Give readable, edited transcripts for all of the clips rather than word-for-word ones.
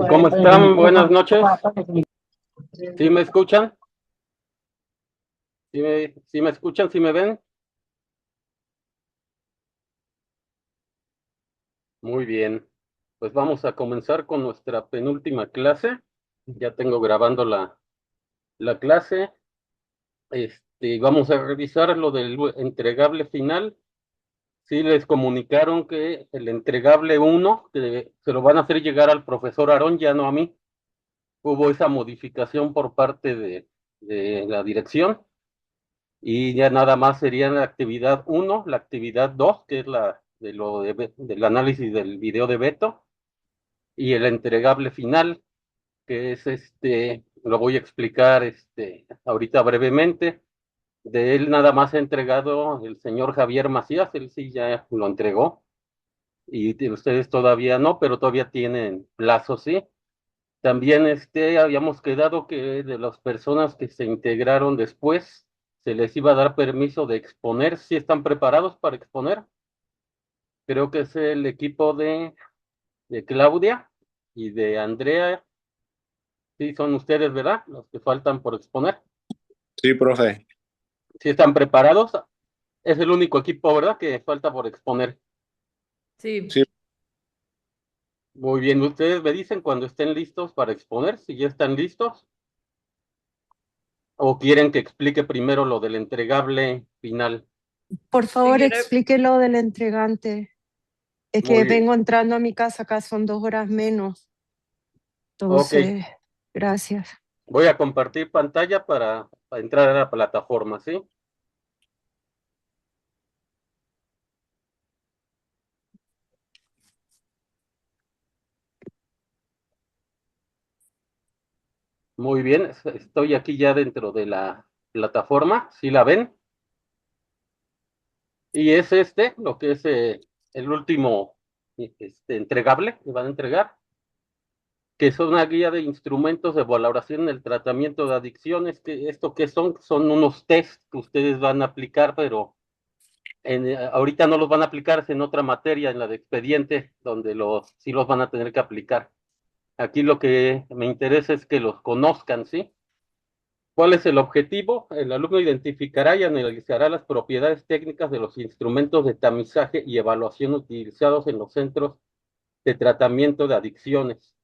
¿Cómo están? Buenas noches. ¿Sí me escuchan? ¿Sí me escuchan? ¿Sí me ven? Muy bien. Pues vamos a comenzar con nuestra penúltima clase. Ya tengo grabando la clase. Vamos a revisar lo del entregable final. Sí les comunicaron que el entregable uno que se lo van a hacer llegar al profesor Aarón, ya no a mí. Hubo esa modificación por parte de la dirección. Y ya nada más sería la actividad uno, la actividad 2 que es del análisis del video de Beto, y el entregable final, que es lo voy a explicar ahorita brevemente. De él nada más ha entregado el señor Javier Macías, él sí ya lo entregó, y ustedes todavía no, pero todavía tienen plazo, sí. También habíamos quedado que de las personas que se integraron después se les iba a dar permiso de exponer, si están preparados para exponer. Creo que es el equipo de Claudia y de Andrea. Sí, son ustedes, ¿verdad? Los que faltan por exponer. Sí, profe. Si están preparados, es el único equipo, ¿verdad? Que falta por exponer. Sí, Sí, Muy bien, ustedes me dicen cuando estén listos para exponer, si ya están listos, o quieren que explique primero lo del entregable final. Por favor, quiere. explique lo del entregante. Es que Muy bien. vengo entrando a mi casa, acá son 2 horas menos. Ok, Entonces, gracias. voy a compartir pantalla para entrar a la plataforma, ¿sí? Muy bien, estoy aquí ya dentro de la plataforma, ¿sí la ven? Y es lo que es el último entregable que van a entregar, que es una guía de instrumentos de valoración en el tratamiento de adicciones. Que esto que son unos test que ustedes van a aplicar, pero ahorita no los van a aplicar en otra materia, en la de expediente, donde sí los van a tener que aplicar. Aquí lo que me interesa es que los conozcan, ¿sí? ¿Cuál es el objetivo? El alumno identificará y analizará las propiedades técnicas de los instrumentos de tamizaje y evaluación utilizados en los centros de tratamiento de adicciones.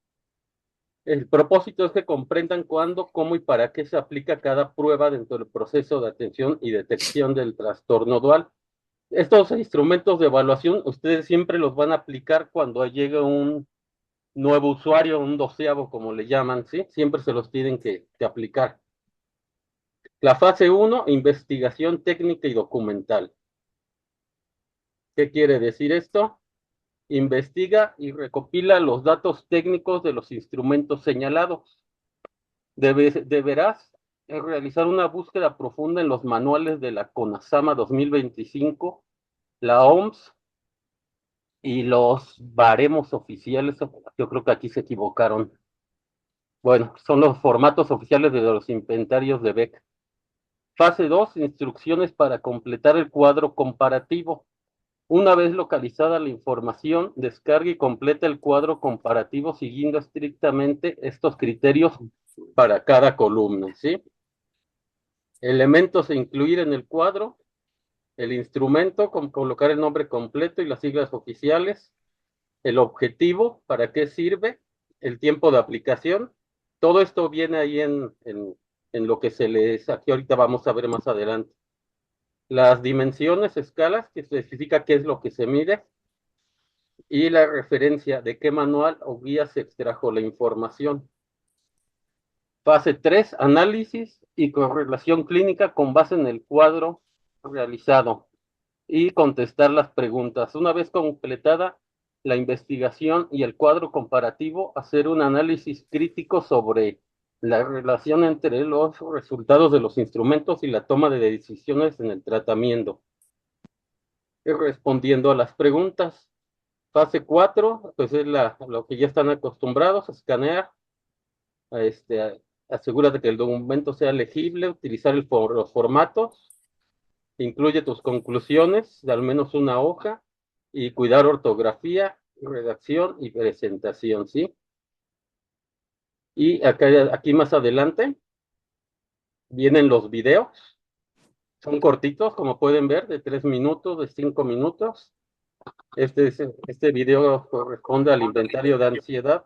El propósito es que comprendan cuándo, cómo y para qué se aplica cada prueba dentro del proceso de atención y detección del trastorno dual. Estos instrumentos de evaluación ustedes siempre los van a aplicar cuando llegue un nuevo usuario, un doceavo, como le llaman, ¿sí? Siempre se los tienen que aplicar. La fase uno, investigación técnica y documental. ¿Qué quiere decir esto? Investiga y recopila los datos técnicos de los instrumentos señalados. Deberás realizar una búsqueda profunda en los manuales de la CONASAMA 2025, la OMS y los baremos oficiales. Yo creo que aquí se equivocaron. Bueno, son los formatos oficiales de los inventarios de Beck. Fase 2, instrucciones para completar el cuadro comparativo. Una vez localizada la información, descarga y completa el cuadro comparativo siguiendo estrictamente estos criterios para cada columna, ¿sí? Elementos a incluir en el cuadro, el instrumento, con colocar el nombre completo y las siglas oficiales, el objetivo, para qué sirve, el tiempo de aplicación. Todo esto viene ahí en lo que se les, aquí ahorita vamos a ver más adelante. Las dimensiones, escalas, que especifica qué es lo que se mide, y la referencia de qué manual o guía se extrajo la información. Fase 3, análisis y correlación clínica con base en el cuadro realizado y contestar las preguntas. Una vez completada la investigación y el cuadro comparativo, hacer un análisis crítico sobre la relación entre los resultados de los instrumentos y la toma de decisiones en el tratamiento. Y respondiendo a las preguntas. Fase 4, pues es lo que ya están acostumbrados, a escanear, a asegúrate que el documento sea legible, utilizar los formatos, Incluye tus conclusiones de al menos una hoja y cuidar ortografía, redacción y presentación, ¿sí? Y acá, aquí más adelante vienen los videos. Son cortitos, como pueden ver, de 3 minutos, de 5 minutos. Este video corresponde al inventario de ansiedad.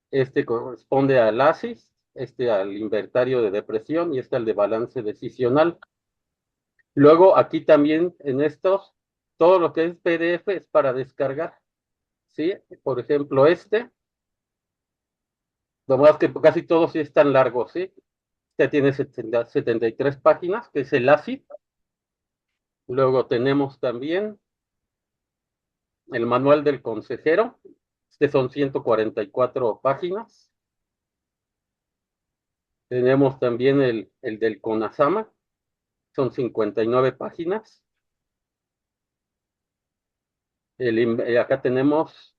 Este corresponde al ASIS, este al inventario de depresión y este al de balance decisional. Luego, aquí también en estos, todo lo que es PDF es para descargar, ¿sí? Por ejemplo, lo más que casi todos sí están largos, ¿sí? Este tiene 73 páginas, que es el ASIS. Luego tenemos también el manual del consejero, este son 144 páginas. Tenemos también el del CONASAMA, son 59 páginas. Acá tenemos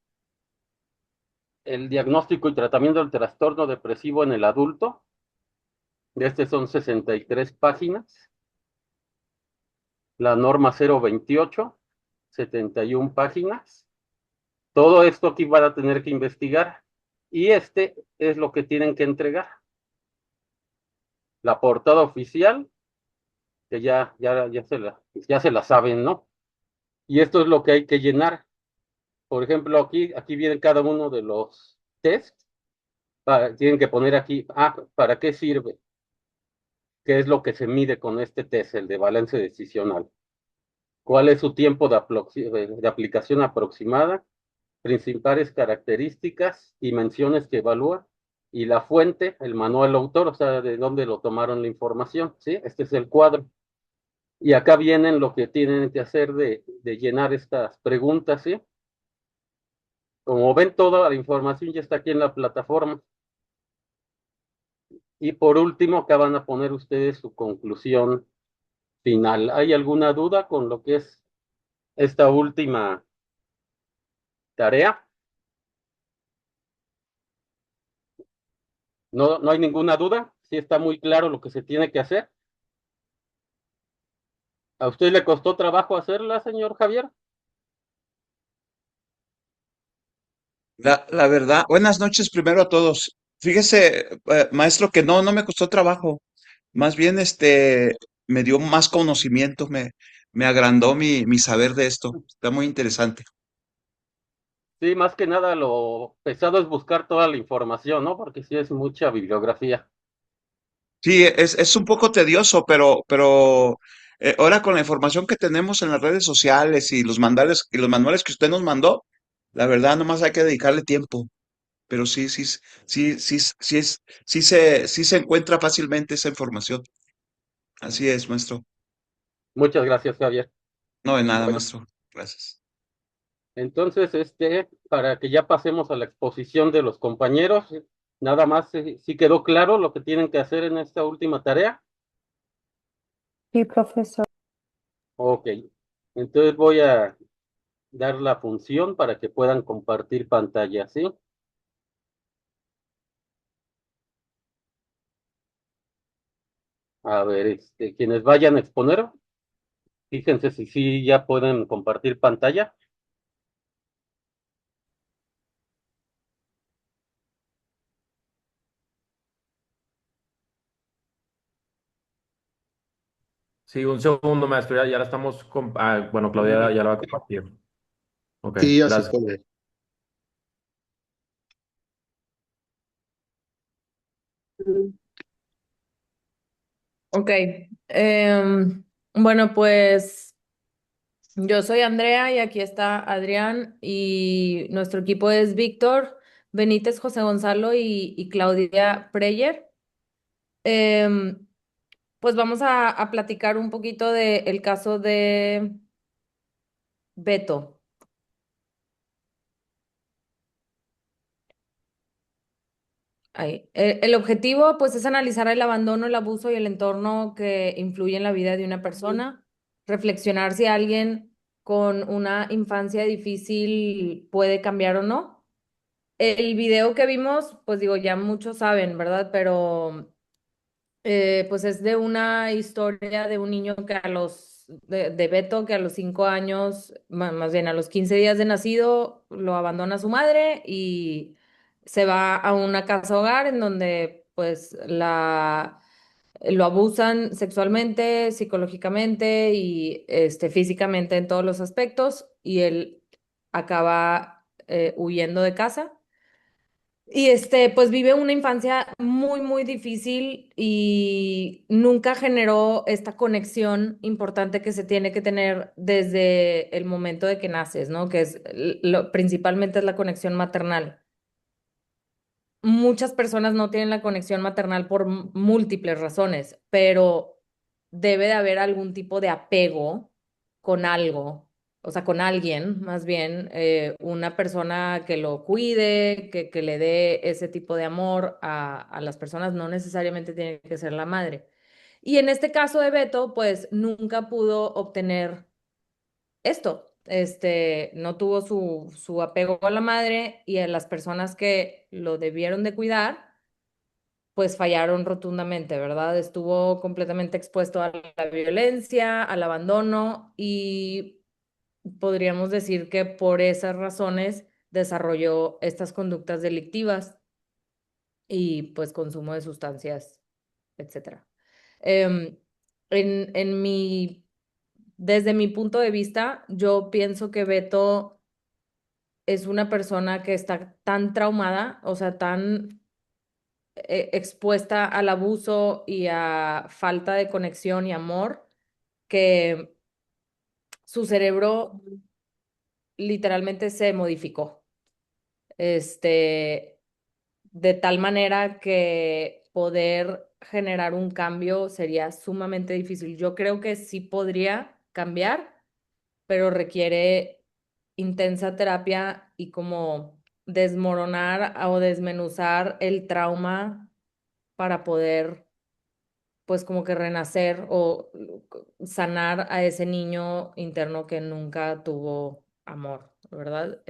el diagnóstico y tratamiento del trastorno depresivo en el adulto. De este son 63 páginas. La norma 028, 71 páginas. Todo esto aquí van a tener que investigar. Y este es lo que tienen que entregar. La portada oficial, que ya se la saben, ¿no? Y esto es lo que hay que llenar. Por ejemplo, aquí viene cada uno de los tests. Tienen que poner aquí, ¿para qué sirve? ¿Qué es lo que se mide con este test, el de balance decisional? ¿Cuál es su tiempo de aplicación aproximada? Principales características y menciones que evalúa. Y la fuente, el manual autor, o sea, de dónde lo tomaron la información, ¿sí? Este es el cuadro. Y acá vienen lo que tienen que hacer de llenar estas preguntas, ¿sí? Como ven, toda la información ya está aquí en la plataforma. Y por último, acá van a poner ustedes su conclusión final. ¿Hay alguna duda con lo que es esta última tarea? ¿No, no hay ninguna duda? ¿Sí está muy claro lo que se tiene que hacer? ¿A usted le costó trabajo hacerla, señor Javier? La verdad, buenas noches primero a todos. Fíjese, maestro, que no me costó trabajo. Más bien, me dio más conocimiento, me agrandó mi saber de esto. Está muy interesante. Sí, más que nada lo pesado es buscar toda la información, ¿no? Porque sí es mucha bibliografía. Sí, es un poco tedioso, pero ahora con la información que tenemos en las redes sociales y los manuales que usted nos mandó, la verdad, nomás hay que dedicarle tiempo. Pero sí se encuentra fácilmente esa información. Así es, maestro. Muchas gracias, Javier. No, de nada, Bueno, maestro. Gracias. entonces, para que ya pasemos a la exposición de los compañeros, nada más, ¿sí quedó claro lo que tienen que hacer en esta última tarea? Sí, profesor. Ok. Entonces voy a dar la función para que puedan compartir pantalla, ¿sí? A ver, quienes vayan a exponer, fíjense si sí ya pueden compartir pantalla. Sí, un segundo, maestro. Ya la estamos. Bueno, Claudia ya la va a compartir. Ok, Sí, ya se gracias. puede. Ok, bueno, pues yo soy Andrea y aquí está Adrián y nuestro equipo es Víctor, Benítez, José Gonzalo y Claudia Preyer. Em, pues vamos a platicar un poquito del caso de Beto. Ahí. El objetivo, pues, es analizar el abandono, el abuso y el entorno que influye en la vida de una persona, reflexionar si alguien con una infancia difícil puede cambiar o no. El video que vimos, pues digo, ya muchos saben, ¿verdad? Pero Pues es de una historia de un niño que de Beto, que a los 5 años, más bien a los 15 días de nacido, lo abandona su madre y se va a una casa hogar en donde pues lo abusan sexualmente, psicológicamente y físicamente en todos los aspectos y él acaba huyendo de casa. Y pues vive una infancia muy, muy difícil y nunca generó esta conexión importante que se tiene que tener desde el momento de que naces, ¿no? Que es principalmente es la conexión maternal. Muchas personas no tienen la conexión maternal por múltiples razones, pero debe de haber algún tipo de apego con algo, o sea, con alguien, más bien, una persona que lo cuide, que le dé ese tipo de amor a las personas, no necesariamente tiene que ser la madre. Y en este caso de Beto, pues nunca pudo obtener esto. No tuvo su apego a la madre y a las personas que lo debieron de cuidar, pues fallaron rotundamente, ¿verdad? Estuvo completamente expuesto a la violencia, al abandono y podríamos decir que por esas razones desarrolló estas conductas delictivas y pues consumo de sustancias, etcétera. Em, en desde mi punto de vista, yo pienso que Beto es una persona que está tan traumada, o sea, tan expuesta al abuso y a falta de conexión y amor, que su cerebro literalmente se modificó. Este, de tal manera que poder generar un cambio sería sumamente difícil. Yo creo que sí podría cambiar, pero requiere intensa terapia y como desmoronar o desmenuzar el trauma para poder, pues como que renacer o sanar a ese niño interno que nunca tuvo amor, ¿verdad?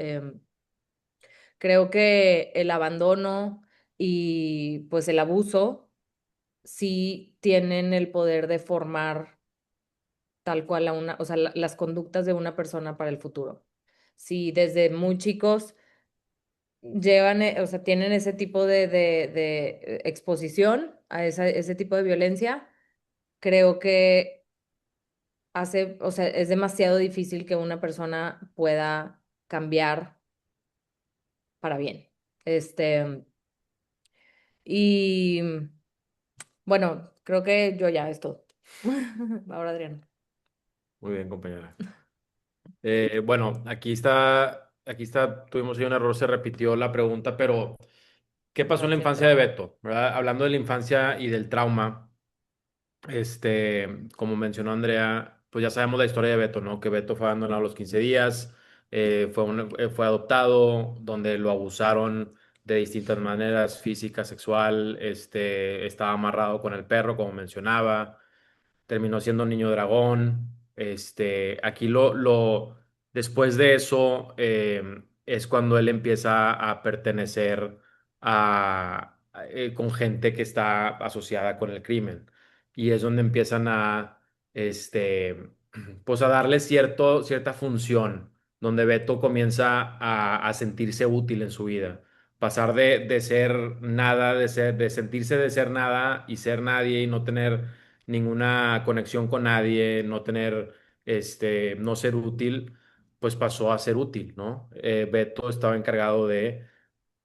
Creo que el abandono y pues el abuso sí tienen el poder de formar tal cual o sea, las conductas de una persona para el futuro. Si desde muy chicos llevan, o sea, tienen ese tipo de exposición a ese tipo de violencia, creo que o sea, es demasiado difícil que una persona pueda cambiar para bien. Y bueno, creo que yo ya es todo. Ahora Adrián. Muy bien, compañera. Bueno, aquí está, tuvimos ahí un error, se repitió la pregunta, pero ¿qué pasó en la infancia de Beto? ¿Verdad? Hablando de la infancia y del trauma, como mencionó Andrea, pues ya sabemos la historia de Beto, ¿no? Que Beto fue abandonado a los 15 días, fue adoptado, donde lo abusaron de distintas maneras, física, sexual, estaba amarrado con el perro, como mencionaba, terminó siendo niño dragón. Aquí después de eso es cuando él empieza a pertenecer con gente que está asociada con el crimen. Y es donde empiezan pues a darle cierta función, donde Beto comienza a sentirse útil en su vida. Pasar de ser nada, de sentirse de ser nada y ser nadie y no tener ninguna conexión con nadie, no tener, no ser útil, pues pasó a ser útil, ¿no? Beto estaba encargado de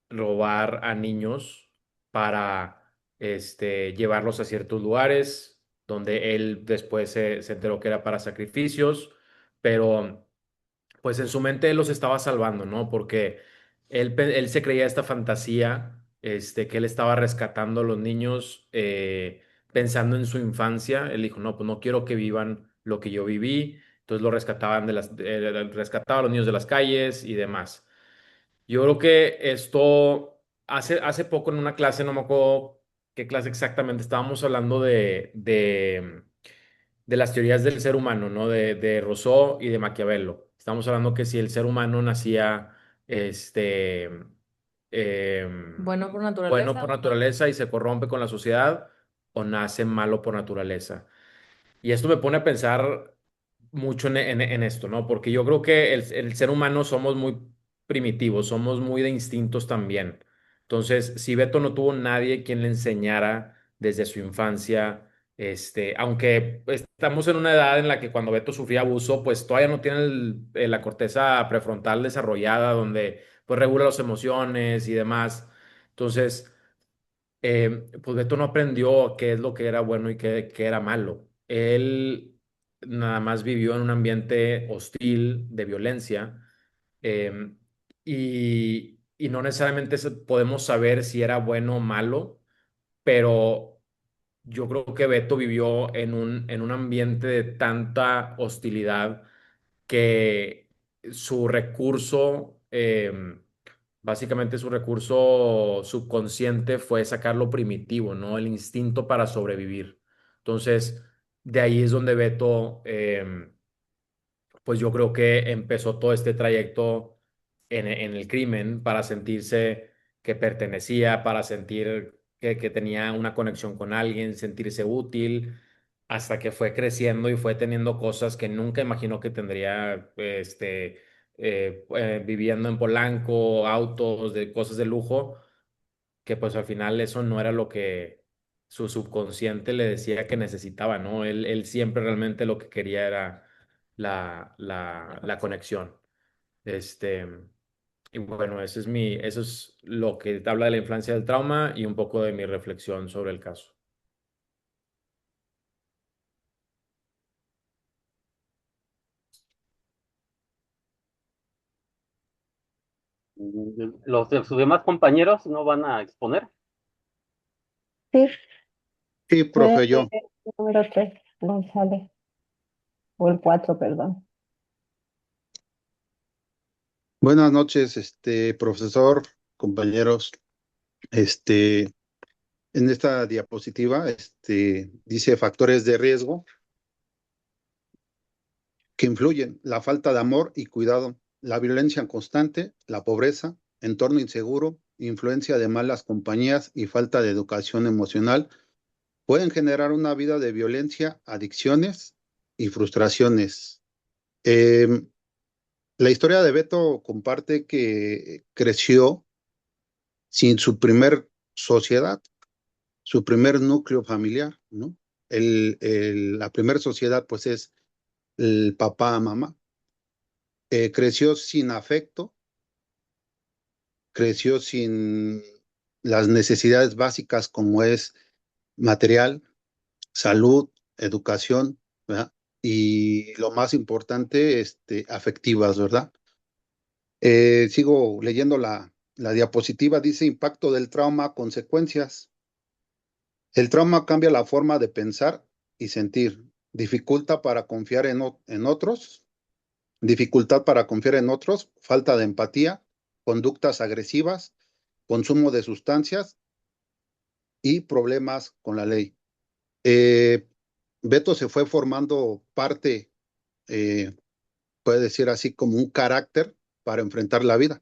robar a niños para, llevarlos a ciertos lugares donde él después se enteró que era para sacrificios, pero pues en su mente él los estaba salvando, ¿no? Porque él se creía esta fantasía, que él estaba rescatando a los niños, pensando en su infancia. Él dijo, no, pues no quiero que vivan lo que yo viví. Entonces lo rescataban rescataba a los niños de las calles y demás. Yo creo que esto, hace poco en una clase, no me acuerdo qué clase exactamente, estábamos hablando de las teorías del ser humano, ¿no? De Rousseau y de Maquiavelo. Estamos hablando que si el ser humano nacía, este, Bueno, por bueno por naturaleza. naturaleza y se corrompe con la sociedad, o nace malo por naturaleza. Y esto me pone a pensar mucho en esto, ¿no? Porque yo creo que el ser humano somos muy primitivos, somos muy de instintos también. Entonces, si Beto no tuvo nadie quien le enseñara desde su infancia, aunque estamos en una edad en la que cuando Beto sufría abuso, pues todavía no tiene la corteza prefrontal desarrollada, donde pues regula las emociones y demás. Entonces, pues Beto no aprendió qué es lo que era bueno y qué era malo. Él nada más vivió en un ambiente hostil de violencia, eh, y no necesariamente podemos saber si era bueno o malo, pero yo creo que Beto vivió en un ambiente de tanta hostilidad que su recurso, básicamente su recurso subconsciente fue sacar lo primitivo, ¿no? El instinto para sobrevivir. Entonces, de ahí es donde Beto, pues yo creo que empezó todo este trayecto en el crimen para sentirse que pertenecía, para sentir que tenía una conexión con alguien, sentirse útil, hasta que fue creciendo y fue teniendo cosas que nunca imaginó que tendría, viviendo en Polanco, autos, de cosas de lujo, que pues al final eso no era lo que su subconsciente le decía que necesitaba, ¿no? Él siempre realmente lo que quería era la conexión. Este, y bueno, eso es lo que habla de la influencia del trauma y un poco de mi reflexión sobre el caso. Los de sus demás compañeros no van a exponer. Sí, Sí, puede profe, ser yo. el número 3, González, o el 4, perdón. Buenas noches, profesor, compañeros. Este, en esta diapositiva, dice factores de riesgo que influyen: la falta de amor y cuidado, la violencia constante, la pobreza, entorno inseguro, influencia de malas compañías y falta de educación emocional pueden generar una vida de violencia, adicciones y frustraciones. Em, La historia de Beto comparte que creció sin su primer sociedad, su primer núcleo familiar, ¿no? La primera sociedad, pues, es el papá, mamá. Creció sin afecto, creció sin las necesidades básicas como es material, salud, educación, ¿verdad? Y lo más importante, afectivas, ¿verdad? Sigo leyendo la diapositiva, dice impacto del trauma, consecuencias. El trauma cambia la forma de pensar y sentir, dificulta para confiar en otros, dificultad para confiar en otros, falta de empatía, conductas agresivas, consumo de sustancias y problemas con la ley. Eh, Beto se fue formando parte, eh, puede decir así, como un carácter para enfrentar la vida.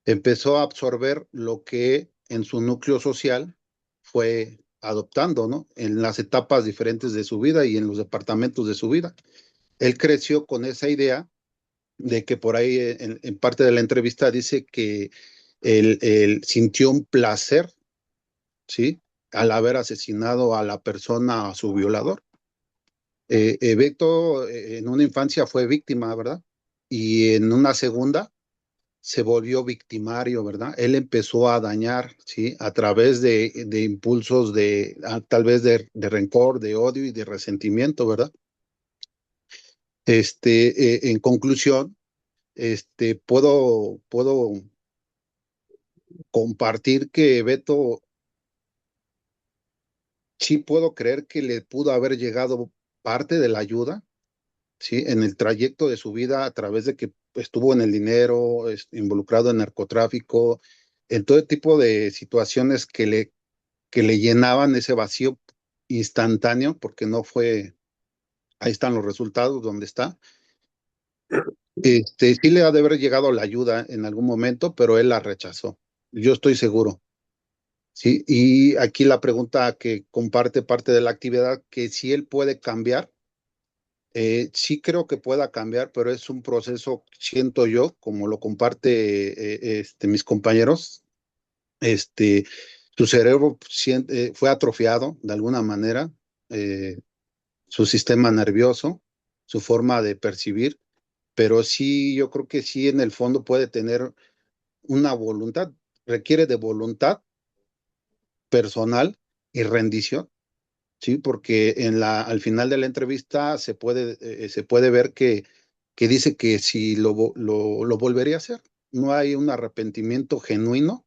Empezó a absorber lo que en su núcleo social fue adoptando, ¿no? En las etapas diferentes de su vida y en los departamentos de su vida. Él creció con esa idea de que por ahí en parte de la entrevista dice que él sintió un placer, ¿sí? Al haber asesinado a la persona, a su violador. Beto en una infancia fue víctima, ¿verdad? Y en una segunda se volvió victimario, ¿verdad? Él empezó a dañar, ¿sí? A través de impulsos tal vez de rencor, de odio y de resentimiento, ¿verdad? En conclusión, puedo compartir que Beto, sí puedo creer que le pudo haber llegado parte de la ayuda, ¿sí? En el trayecto de su vida a través de que estuvo en el dinero, involucrado en narcotráfico, en todo tipo de situaciones que le llenaban ese vacío instantáneo, porque no fue, ahí están los resultados, donde está. Sí le ha de haber llegado la ayuda en algún momento, pero él la rechazó. Yo estoy seguro. Sí, y aquí la pregunta que comparte parte de la actividad, que si él puede cambiar, sí creo que pueda cambiar, pero es un proceso, siento yo, como lo comparte mis compañeros, este, su cerebro fue atrofiado de alguna manera, eh, su sistema nervioso, su forma de percibir, pero sí, yo creo que sí en el fondo puede tener una voluntad, requiere de voluntad personal y rendición. Sí, porque al final de la entrevista se puede ver que dice que si lo volvería a hacer. No hay un arrepentimiento genuino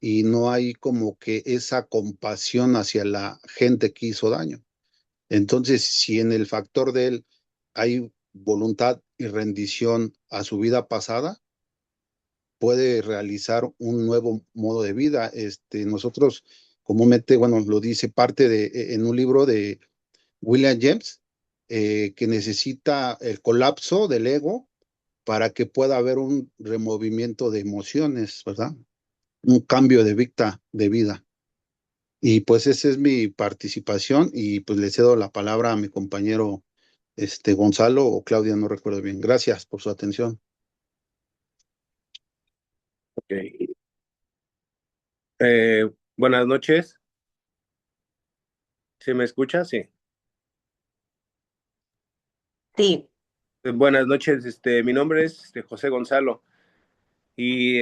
y no hay como que esa compasión hacia la gente que hizo daño. Entonces, si en el factor de él hay voluntad y rendición a su vida pasada, puede realizar un nuevo modo de vida. Nosotros comúnmente, bueno, lo dice parte en un libro de William James, que necesita el colapso del ego para que pueda haber un removimiento de emociones, ¿verdad? Un cambio de vida. Y pues esa es mi participación y pues le cedo la palabra a mi compañero Gonzalo o Claudia, no recuerdo bien. Gracias por su atención. Ok. Buenas noches. ¿Sí me escucha? Sí. Sí, Buenas noches. Mi nombre es José Gonzalo y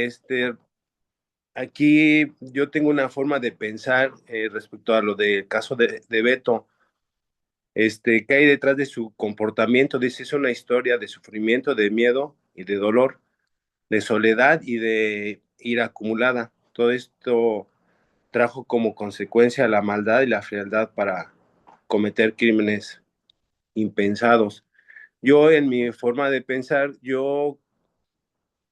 aquí yo tengo una forma de pensar respecto a lo del caso de Beto. ¿Qué hay detrás de su comportamiento? Dice, es una historia de sufrimiento, de miedo y de dolor, de soledad y de ira acumulada. Todo esto trajo como consecuencia la maldad y la frialdad para cometer crímenes impensados. Yo en mi forma de pensar,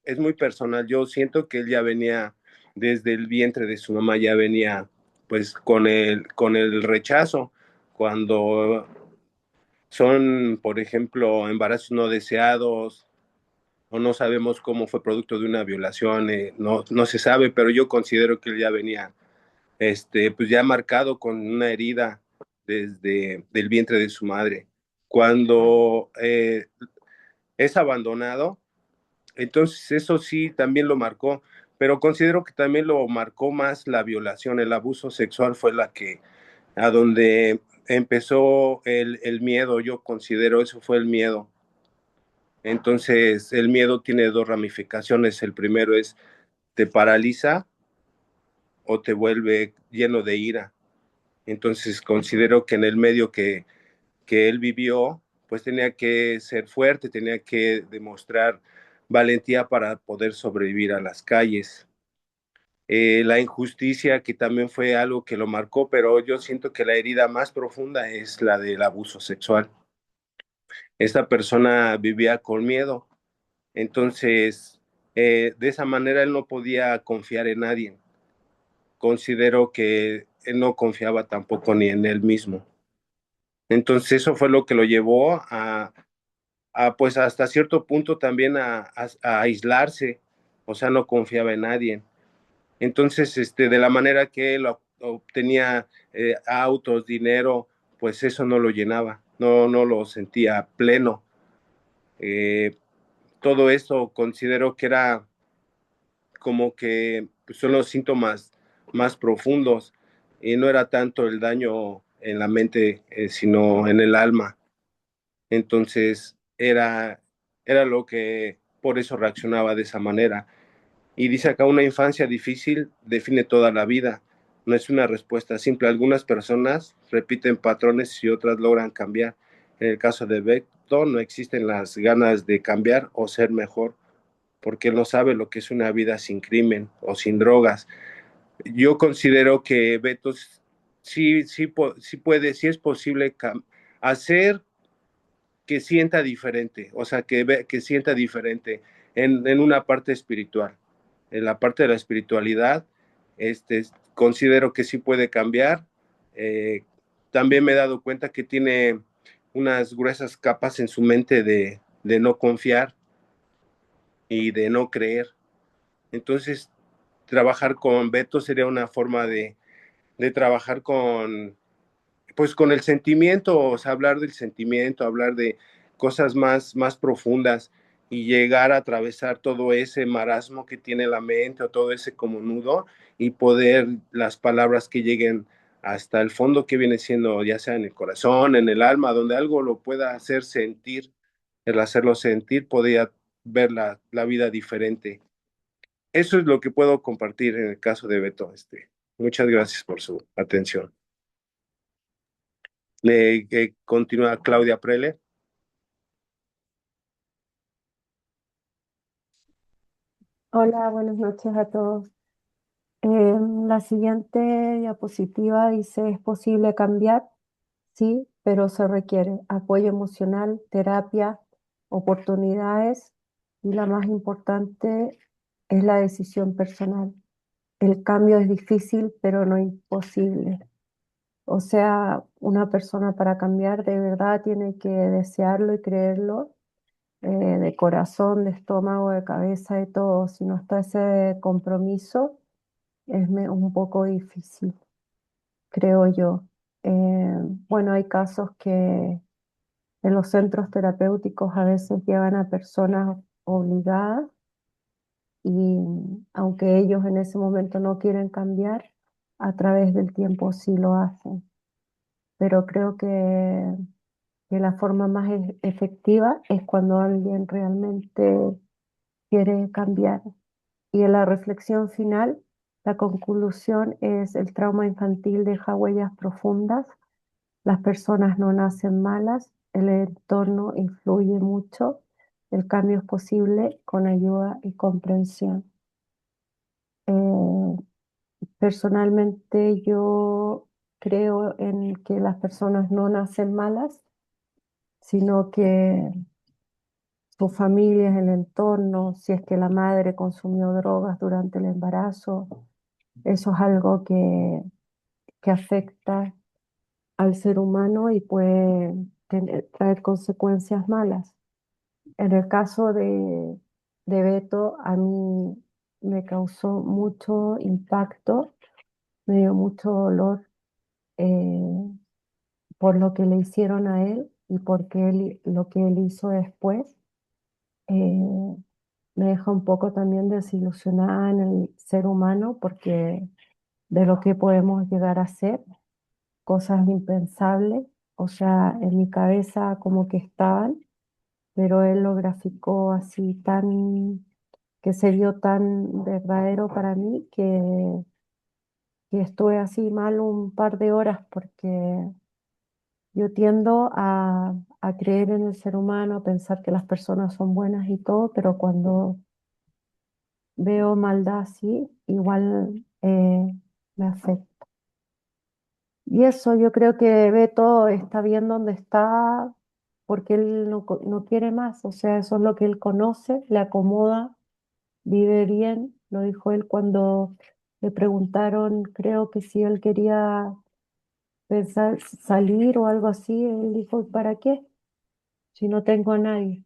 es muy personal, yo siento que él ya venía desde el vientre de su mamá, ya venía pues con el rechazo, cuando son, por ejemplo, embarazos no deseados o no sabemos cómo fue producto de una violación, no se sabe, pero yo considero que él ya venía pues ya marcado con una herida desde el vientre de su madre. Cuando es abandonado, entonces eso sí también lo marcó, pero considero que también lo marcó más la violación, el abuso sexual fue la que, a donde empezó el miedo, yo considero eso fue el miedo. Entonces el miedo tiene dos ramificaciones, el primero es te paraliza o te vuelve lleno de ira. Entonces considero que en el medio que él vivió, pues tenía que ser fuerte, tenía que demostrar valentía para poder sobrevivir a las calles. La injusticia, que también fue algo que lo marcó, pero yo siento que la herida más profunda es la del abuso sexual. Esta persona vivía con miedo, entonces de esa manera él no podía confiar en nadie. Considero que él no confiaba tampoco ni en él mismo. Entonces eso fue lo que lo llevó pues hasta cierto punto también a aislarse, o sea, no confiaba en nadie. Entonces, de la manera que él obtenía autos, dinero, pues eso no lo llenaba, no lo sentía pleno. Eh, Todo esto considero que era como que pues, son los síntomas más profundos y no era tanto el daño en la mente, sino en el alma. Entonces, era lo que por eso reaccionaba de esa manera. Y dice acá, una infancia difícil define toda la vida. No es una respuesta simple. Algunas personas repiten patrones y otras logran cambiar. En el caso de Beto, no existen las ganas de cambiar o ser mejor, porque él no sabe lo que es una vida sin crimen o sin drogas. Yo considero que Beto sí puede, sí es posible hacer que sienta diferente, o sea, que sienta diferente en una parte espiritual. En la parte de la espiritualidad, considero que sí puede cambiar. Eh, También me he dado cuenta que tiene unas gruesas capas en su mente de no confiar y de no creer. Entonces, trabajar con Beto sería una forma de trabajar con, pues con el sentimiento, o sea, hablar del sentimiento, hablar de cosas más profundas y llegar a atravesar todo ese marasmo que tiene la mente o todo ese como nudo y poder las palabras que lleguen hasta el fondo que viene siendo, ya sea en el corazón, en el alma, donde algo lo pueda hacer sentir, el hacerlo sentir, podría ver la vida diferente. Eso es lo que puedo compartir en el caso de Beto. Muchas gracias por su atención. Continúa Claudia Prele. Hola, buenas noches a todos. La siguiente diapositiva dice, es posible cambiar, sí, pero se requiere apoyo emocional, terapia, oportunidades y la más importante es la decisión personal. El cambio es difícil, pero no imposible. O sea, una persona para cambiar de verdad tiene que desearlo y creerlo, de corazón, de estómago, de cabeza, de todo. Si no está ese compromiso, es un poco difícil, creo yo. Eh, bueno, hay casos que en los centros terapéuticos a veces llevan a personas obligadas y aunque ellos en ese momento no quieren cambiar, a través del tiempo sí lo hacen. Pero creo que la forma más efectiva es cuando alguien realmente quiere cambiar. Y en la reflexión final, la conclusión es el trauma infantil deja huellas profundas, las personas no nacen malas, el entorno influye mucho, el cambio es posible con ayuda y comprensión. Eh, Personalmente yo creo en que las personas no nacen malas, sino que su familia, el entorno, si es que la madre consumió drogas durante el embarazo, eso es algo que afecta al ser humano y puede traer consecuencias malas. En el caso de Beto, a mí me causó mucho impacto, me dio mucho dolor por lo que le hicieron a él y lo que él hizo después. Eh, Me deja un poco también desilusionada en el ser humano porque de lo que podemos llegar a hacer, cosas impensables, o sea, en mi cabeza como que estaban, pero él lo graficó así tan, que se vio tan verdadero para mí que estuve así mal un par de horas porque yo tiendo a creer en el ser humano, a pensar que las personas son buenas y todo, pero cuando veo maldad así, igual me afecta. Y eso yo creo que Beto está bien donde está porque él no quiere más, o sea, eso es lo que él conoce, le acomoda, vive bien, lo dijo él cuando le preguntaron, creo que si él quería pensar salir o algo así, él dijo, ¿para qué? Si no tengo a nadie,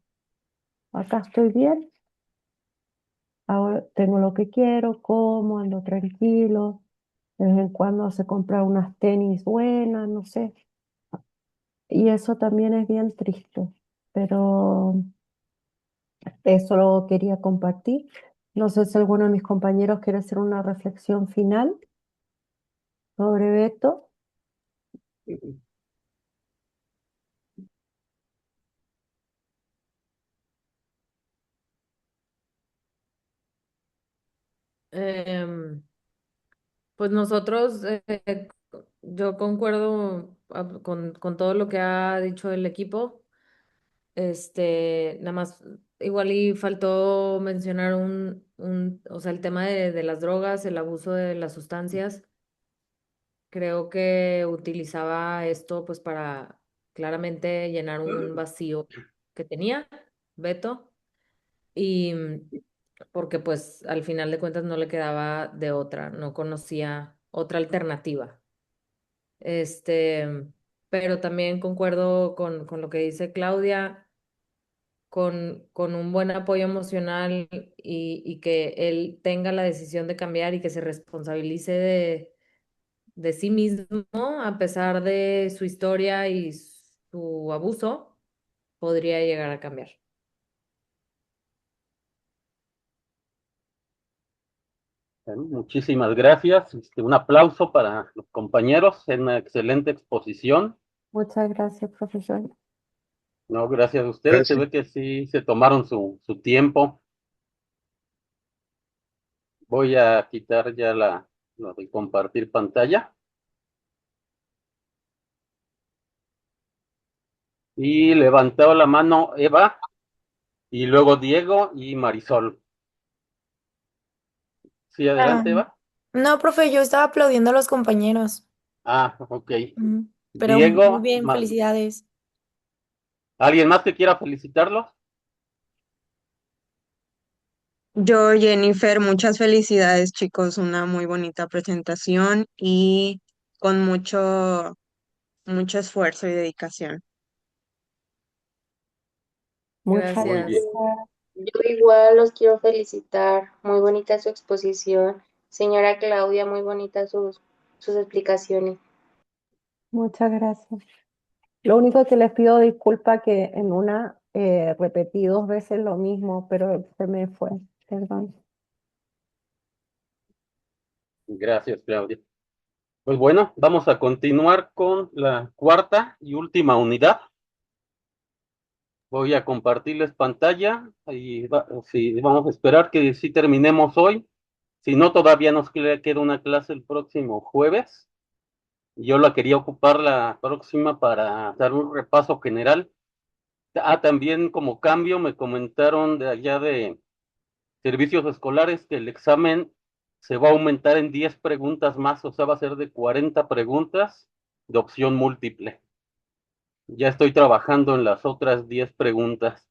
acá estoy bien, ahora tengo lo que quiero, como, ando tranquilo. De vez en cuando se compra unas tenis buenas, no sé. Y eso también es bien triste. Pero eso lo quería compartir. No sé si alguno de mis compañeros quiere hacer una reflexión final sobre Beto. Em, pues nosotros, yo concuerdo con todo lo que ha dicho el equipo. Nada más, igual y faltó mencionar o sea, el tema de las drogas, el abuso de las sustancias. Creo que utilizaba esto pues para claramente llenar un vacío que tenía Beto y porque pues al final de cuentas no le quedaba de otra, no conocía otra alternativa. Este, pero también concuerdo con lo que dice Claudia. con un buen apoyo emocional y que él tenga la decisión de cambiar y que se responsabilice de sí mismo, a pesar de su historia y su abuso, podría llegar a cambiar. Bueno, muchísimas gracias. Un aplauso para los compañeros en una excelente exposición. Muchas gracias, profesor. No, gracias a ustedes. Se Gracias. ve que sí se tomaron su tiempo. Voy a quitar ya lo de compartir pantalla. Y levantó la mano Eva, y luego Diego y Marisol. Sí, Ah, adelante, Eva. no, profe, yo estaba aplaudiendo a los compañeros. Ah, ok. Pero muy Diego, bien, felicidades. ¿alguien más que quiera felicitarlos? Yo, Jennifer, muchas felicidades, chicos. Una muy bonita presentación y con mucho esfuerzo y dedicación. Muchas Muy bien. Gracias. gracias. Yo igual los quiero felicitar. Muy bonita su exposición. Señora Claudia, muy bonitas sus explicaciones. Muchas gracias. Lo único que les pido disculpa que en una repetí 2 veces lo mismo, pero se me fue. Perdón. Gracias, Claudia. Pues bueno, vamos a continuar con la cuarta y última unidad. Voy a compartirles pantalla y sí, vamos a esperar que sí terminemos hoy. Si no, todavía nos queda una clase el próximo jueves. Yo la quería ocupar la próxima para dar un repaso general. Ah, también como cambio me comentaron de allá de servicios escolares que el examen se va a aumentar en 10 preguntas más, o sea, va a ser de 40 preguntas de opción múltiple. Ya estoy trabajando en las otras 10 preguntas.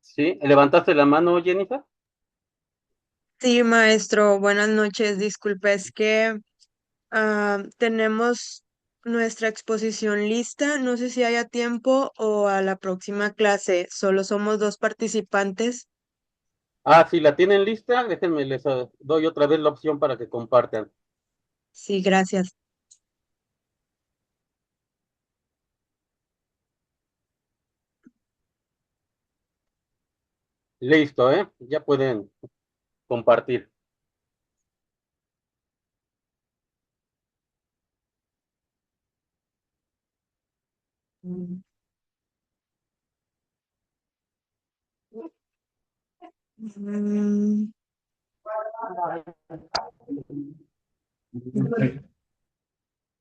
¿Sí? ¿Levantaste la mano, Jennifer? Sí, maestro, buenas noches. Disculpe, es que tenemos nuestra exposición lista. No sé si haya tiempo o a la próxima clase. Solo somos 2 participantes. Ah, si la tienen lista, déjenme, les doy otra vez la opción para que compartan. Sí, gracias. Listo, ¿eh? Ya pueden compartir. Mm. Mm,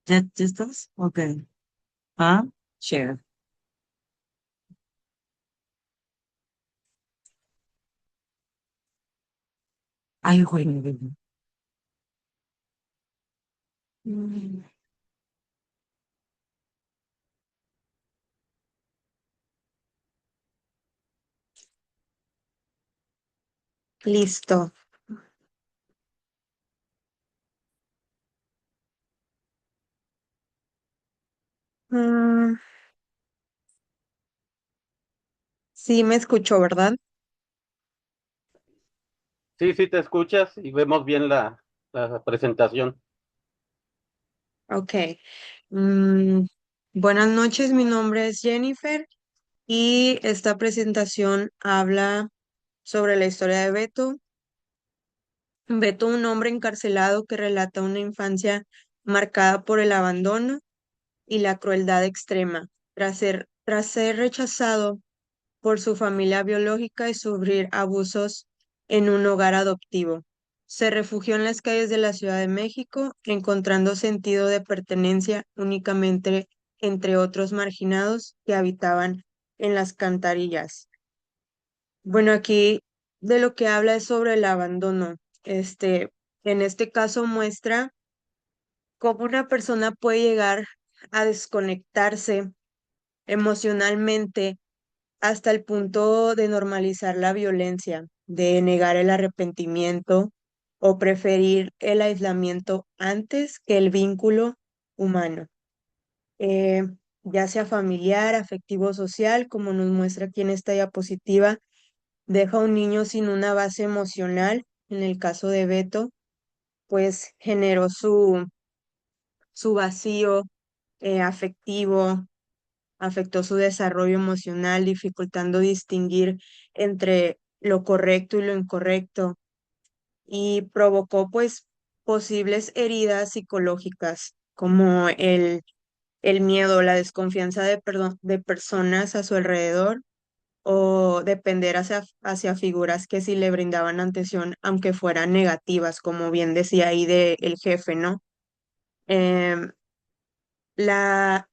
¿Ya estás? Ok. Ah, share. Ay, güey. Mm. Listo. Mm, sí, me escuchó, ¿verdad? Sí, sí te escuchas y vemos bien la presentación. Ok. Mm, buenas noches, mi nombre es Jennifer y esta presentación habla sobre la historia de Beto. Beto, un hombre encarcelado que relata una infancia marcada por el abandono y la crueldad extrema, tras ser rechazado por su familia biológica y sufrir abusos en un hogar adoptivo. Se refugió en las calles de la Ciudad de México, encontrando sentido de pertenencia únicamente entre otros marginados que habitaban en las cantarillas. Bueno, aquí de lo que habla es sobre el abandono. En este caso muestra cómo una persona puede llegar a desconectarse emocionalmente hasta el punto de normalizar la violencia, de negar el arrepentimiento o preferir el aislamiento antes que el vínculo humano. Eh, ya sea familiar, afectivo, social, como nos muestra aquí en esta diapositiva, deja a un niño sin una base emocional. En el caso de Beto, pues generó su vacío afectivo, afectó su desarrollo emocional, dificultando distinguir entre lo correcto y lo incorrecto, y provocó pues posibles heridas psicológicas como el miedo, la desconfianza de personas a su alrededor o depender hacia figuras que sí le brindaban atención, aunque fueran negativas, como bien decía ahí de el jefe, ¿no? Em, la,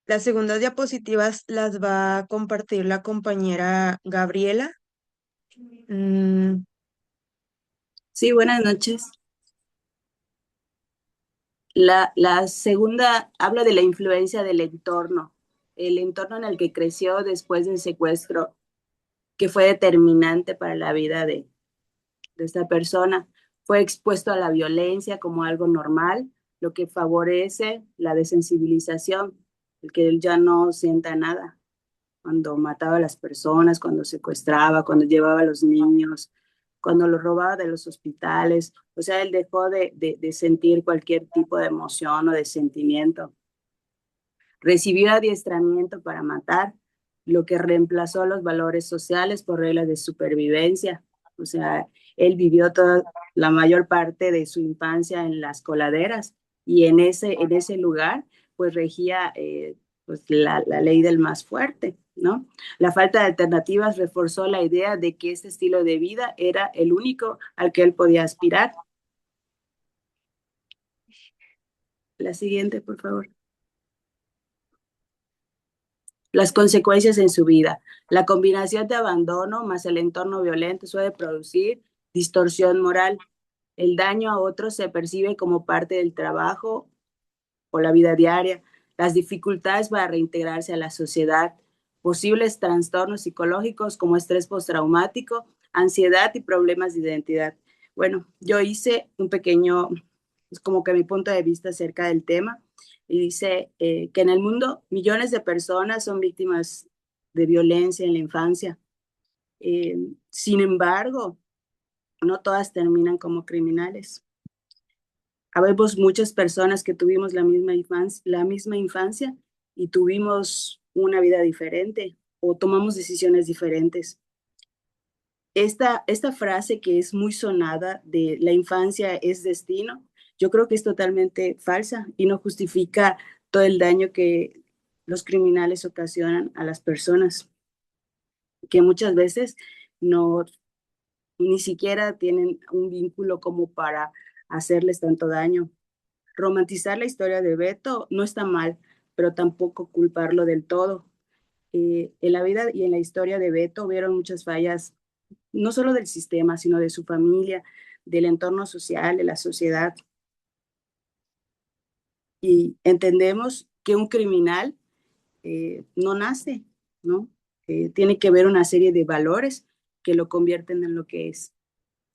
las segundas diapositivas las va a compartir la compañera Gabriela. Mm, Sí, buenas noches. La segunda habla de la influencia del entorno, el entorno en el que creció después del secuestro, que fue determinante para la vida de esta persona. Fue expuesto a la violencia como algo normal, lo que favorece la desensibilización, el que él ya no sienta nada. Cuando mataba a las personas, cuando secuestraba, cuando llevaba a los niños, cuando los robaba de los hospitales. O sea, él dejó de sentir cualquier tipo de emoción o de sentimiento. Recibió adiestramiento para matar, lo que reemplazó los valores sociales por reglas de supervivencia. O sea, él vivió toda la mayor parte de su infancia en las coladeras y en ese lugar pues regía pues la ley del más fuerte, ¿no? La falta de alternativas reforzó la idea de que este estilo de vida era el único al que él podía aspirar. La siguiente, por favor. Las consecuencias en su vida. La combinación de abandono más el entorno violento suele producir distorsión moral. El daño a otros se percibe como parte del trabajo o la vida diaria. Las dificultades para reintegrarse a la sociedad. Posibles trastornos psicológicos como estrés postraumático, ansiedad y problemas de identidad. Bueno, yo hice un pequeño, es como que mi punto de vista acerca del tema, y dice que en el mundo millones de personas son víctimas de violencia en la infancia. Sin embargo, no todas terminan como criminales. Habemos muchas personas que tuvimos la misma infancia y tuvimos una vida diferente o tomamos decisiones diferentes. Esta frase que es muy sonada de la infancia es destino, yo creo que es totalmente falsa y no justifica todo el daño que los criminales ocasionan a las personas, que muchas veces no ni siquiera tienen un vínculo como para hacerles tanto daño. Romantizar la historia de Beto no está mal, pero tampoco culparlo del todo. En la vida y en la historia de Beto vieron muchas fallas, no solo del sistema, sino de su familia, del entorno social, de la sociedad. Y entendemos que un criminal no nace, ¿no? Tiene que haber una serie de valores que lo convierten en lo que es.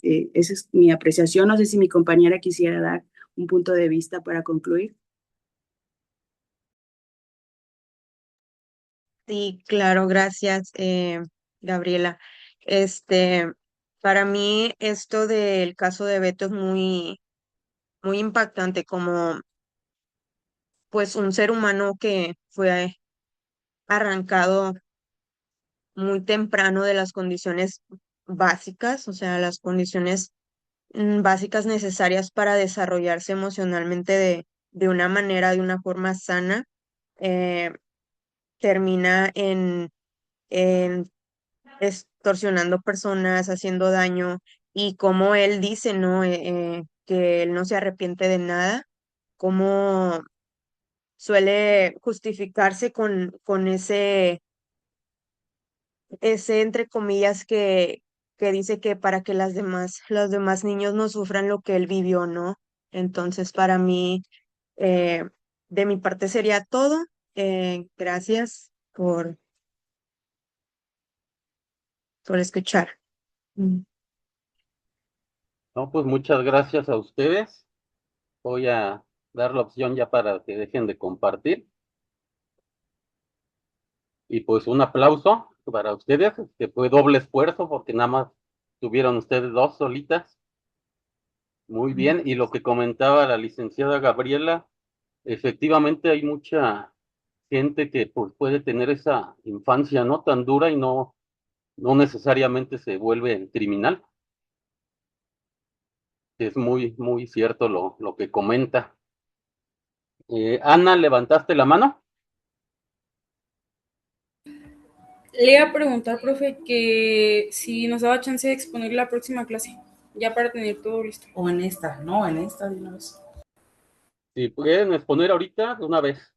Esa es mi apreciación. No sé si mi compañera quisiera dar un punto de vista para concluir. sí, claro, gracias, Gabriela. Este, para mí esto del caso de Beto es muy impactante, como pues un ser humano que fue arrancado muy temprano de las condiciones básicas, o sea, las condiciones básicas necesarias para desarrollarse emocionalmente de una manera, de una forma sana, eh, termina en extorsionando personas, haciendo daño, y como él dice, ¿no? Que él no se arrepiente de nada, como suele justificarse con ese entre comillas que dice que para que los demás niños no sufran lo que él vivió, ¿no? Entonces, para mí, eh, de mi parte sería todo. Gracias por escuchar. Mm. No, pues muchas gracias a ustedes. Voy a dar la opción ya para que dejen de compartir. Y pues un aplauso para ustedes, que fue doble esfuerzo porque nada más tuvieron ustedes dos solitas. Muy bien, y lo que comentaba la licenciada Gabriela, efectivamente hay mucha gente que pues, puede tener esa infancia no tan dura y no necesariamente se vuelve criminal. Es muy cierto lo que comenta. Ana, ¿levantaste la mano? Le iba a preguntar, profe, que si nos daba chance de exponer la próxima clase, ya para tener todo listo. O en esta, no, en esta de una vez. Si pueden exponer ahorita, de una vez.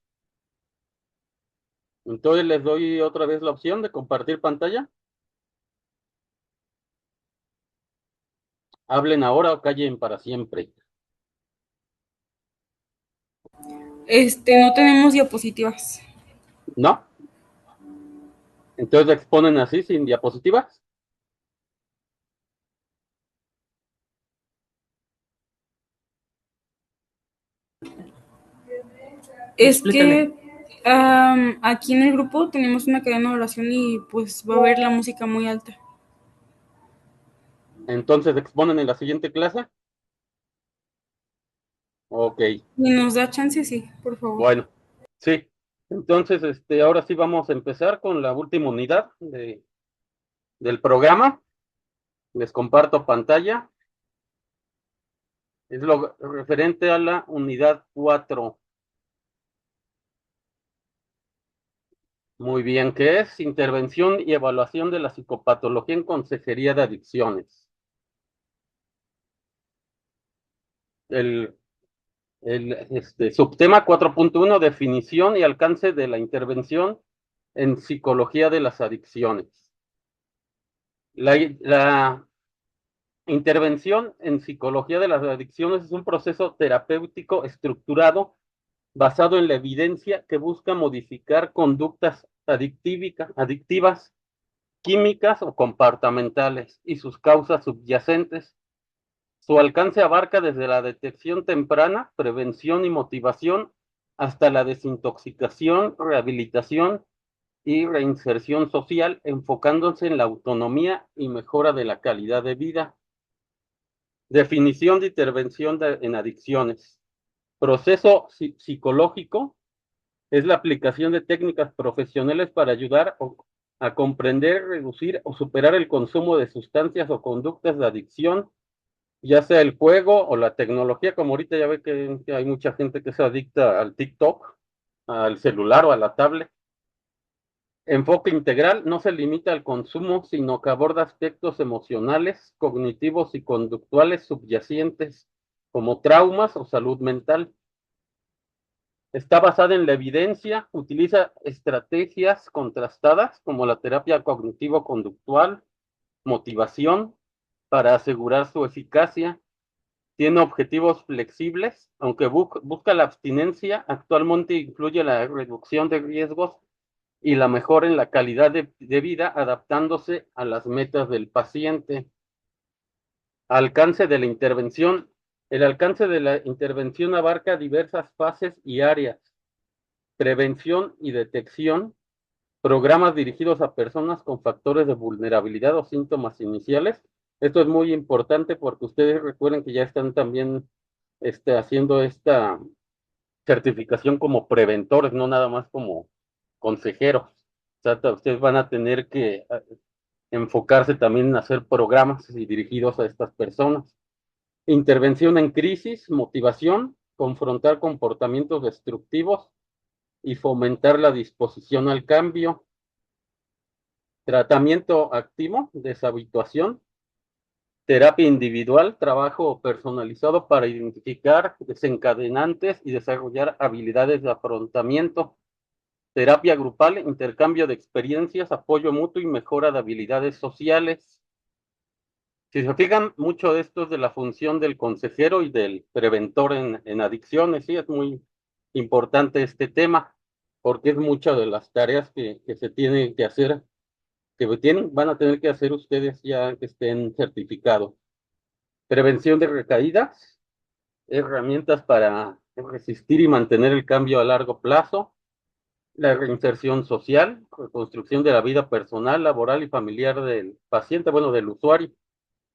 Entonces les doy otra vez la opción de compartir pantalla. Hablen ahora o callen para siempre. No tenemos diapositivas. ¿No? Entonces exponen así, sin diapositivas. Es que aquí en el grupo tenemos una cadena de oración y pues va a haber la música muy alta. Entonces exponen en la siguiente clase. Ok. Si nos da chance, sí, por favor. Bueno, sí. Entonces, ahora sí vamos a empezar con la última unidad del programa. Les comparto pantalla. Es lo referente a la unidad 4. Muy bien, ¿qué es? Intervención y evaluación de la psicopatología en consejería de adicciones. El subtema 4.1, definición y alcance de la intervención en psicología de las adicciones. La intervención en psicología de las adicciones es un proceso terapéutico estructurado basado en la evidencia que busca modificar conductas adictivas, químicas o comportamentales y sus causas subyacentes. Su alcance abarca desde la detección temprana, prevención y motivación, hasta la desintoxicación, rehabilitación y reinserción social, enfocándose en la autonomía y mejora de la calidad de vida. Definición de intervención en adicciones. Proceso psicológico es la aplicación de técnicas profesionales para ayudar a comprender, reducir o superar el consumo de sustancias o conductas de adicción, ya sea el juego o la tecnología, como ahorita ya ve que hay mucha gente que se adicta al TikTok, al celular o a la tablet. Enfoque integral no se limita al consumo, sino que aborda aspectos emocionales, cognitivos y conductuales subyacentes, como traumas o salud mental. Está basada en la evidencia, utiliza estrategias contrastadas como la terapia cognitivo-conductual, motivación, para asegurar su eficacia. Tiene objetivos flexibles, aunque busca la abstinencia, actualmente incluye la reducción de riesgos y la mejora en la calidad de vida, adaptándose a las metas del paciente. Alcance de la intervención. El alcance de la intervención abarca diversas fases y áreas: prevención y detección, programas dirigidos a personas con factores de vulnerabilidad o síntomas iniciales. Esto es muy importante porque ustedes recuerden que ya están también haciendo esta certificación como preventores, no nada más como consejeros. O sea, ustedes van a tener que enfocarse también en hacer programas dirigidos a estas personas. Intervención en crisis, motivación, confrontar comportamientos destructivos y fomentar la disposición al cambio. Tratamiento activo, deshabituación. Terapia individual, trabajo personalizado para identificar desencadenantes y desarrollar habilidades de afrontamiento. Terapia grupal, intercambio de experiencias, apoyo mutuo y mejora de habilidades sociales. Si se fijan, mucho de esto es de la función del consejero y del preventor en adicciones. Sí, es muy importante este tema, porque es muchas de las tareas que se tienen que hacer, van a tener que hacer ustedes ya que estén certificados. Prevención de recaídas, herramientas para resistir y mantener el cambio a largo plazo. la reinserción social, reconstrucción de la vida personal, laboral y familiar del paciente, bueno, del usuario.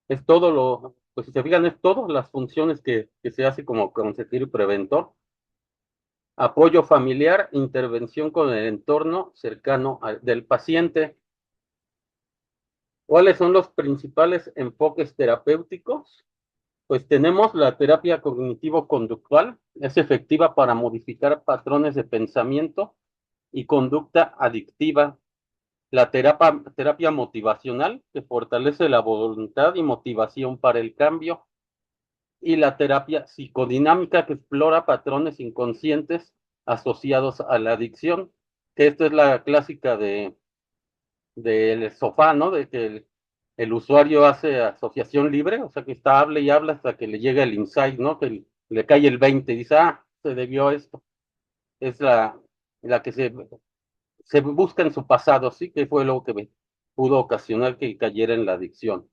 Es todo pues si se fijan, es todas las funciones que se hace como consejero y preventor. Apoyo familiar, intervención con el entorno cercano del paciente. ¿Cuáles son los principales enfoques terapéuticos? Pues tenemos la terapia cognitivo-conductual, es efectiva para modificar patrones de pensamiento y conducta adictiva. La terapia motivacional, que fortalece la voluntad y motivación para el cambio. Y la terapia psicodinámica, que explora patrones inconscientes asociados a la adicción, que esto es la clásica del sofá, ¿no? De que el usuario hace asociación libre, o sea que está hable y habla hasta que le llega el insight, ¿no? Que le cae el 20 y dice, se debió a esto. Es la que se busca en su pasado, ¿sí? Que fue lo que pudo ocasionar que cayera en la adicción.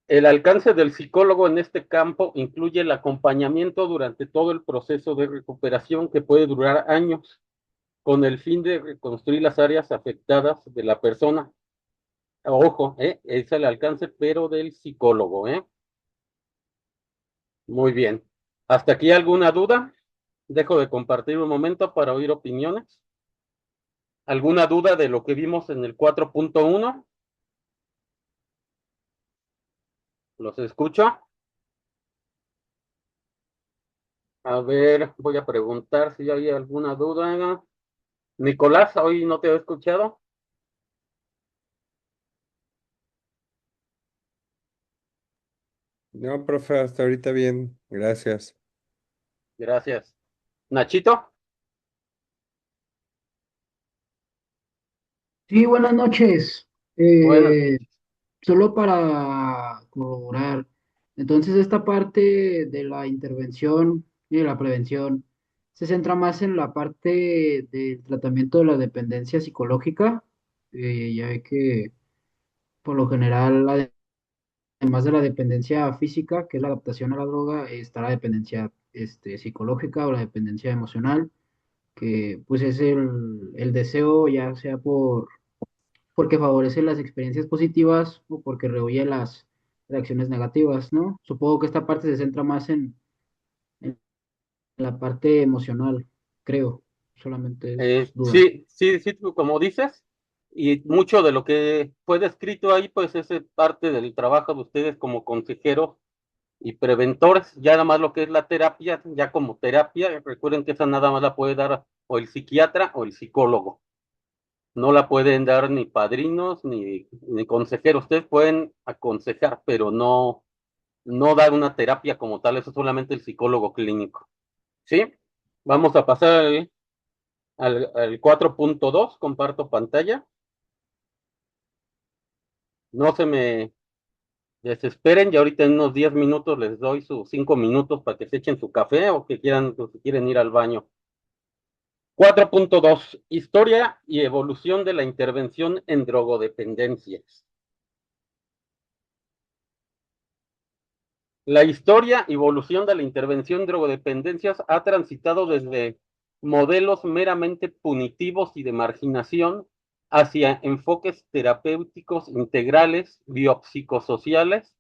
El alcance del psicólogo en este campo incluye el acompañamiento durante todo el proceso de recuperación, que puede durar años, con el fin de reconstruir las áreas afectadas de la persona. Ojo, es el alcance, pero del psicólogo, ¿eh? Muy bien. ¿Hasta aquí alguna duda? Dejo de compartir un momento para oír opiniones. ¿Alguna duda de lo que vimos en el 4.1? ¿Los escucho? A ver, voy a preguntar si hay alguna duda. Nicolás, hoy no te he escuchado. No, profe, hasta ahorita bien, gracias. Gracias. Nachito. Sí, buenas noches. Bueno, Solo para corroborar, entonces esta parte de la intervención y de la prevención se centra más en la parte del tratamiento de la dependencia psicológica, ya ve que por lo general, además de la dependencia física, que es la adaptación a la droga, está la dependencia psicológica o la dependencia emocional, que pues es el deseo, ya sea porque favorece las experiencias positivas o porque rehuye las reacciones negativas, ¿no? Supongo que esta parte se centra más en la parte emocional, creo. Solamente es duda. sí, sí, sí, como dices, y mucho de lo que fue descrito ahí, pues es parte del trabajo de ustedes como consejeros y preventores. Ya nada más lo que es la terapia, ya como terapia, recuerden que esa nada más la puede dar o el psiquiatra o el psicólogo. No la pueden dar ni padrinos ni consejeros. Ustedes pueden aconsejar, pero no dar una terapia como tal, eso solamente el psicólogo clínico. ¿Sí? Vamos a pasar al 4.2, comparto pantalla. No se me desesperen, ya ahorita en unos 10 minutos les doy sus 5 minutos para que se echen su café o que quieran, o si quieren ir al baño. 4.2, historia y evolución de la intervención en drogodependencias. La historia y evolución de la intervención en drogodependencias ha transitado desde modelos meramente punitivos y de marginación hacia enfoques terapéuticos integrales, biopsicosociales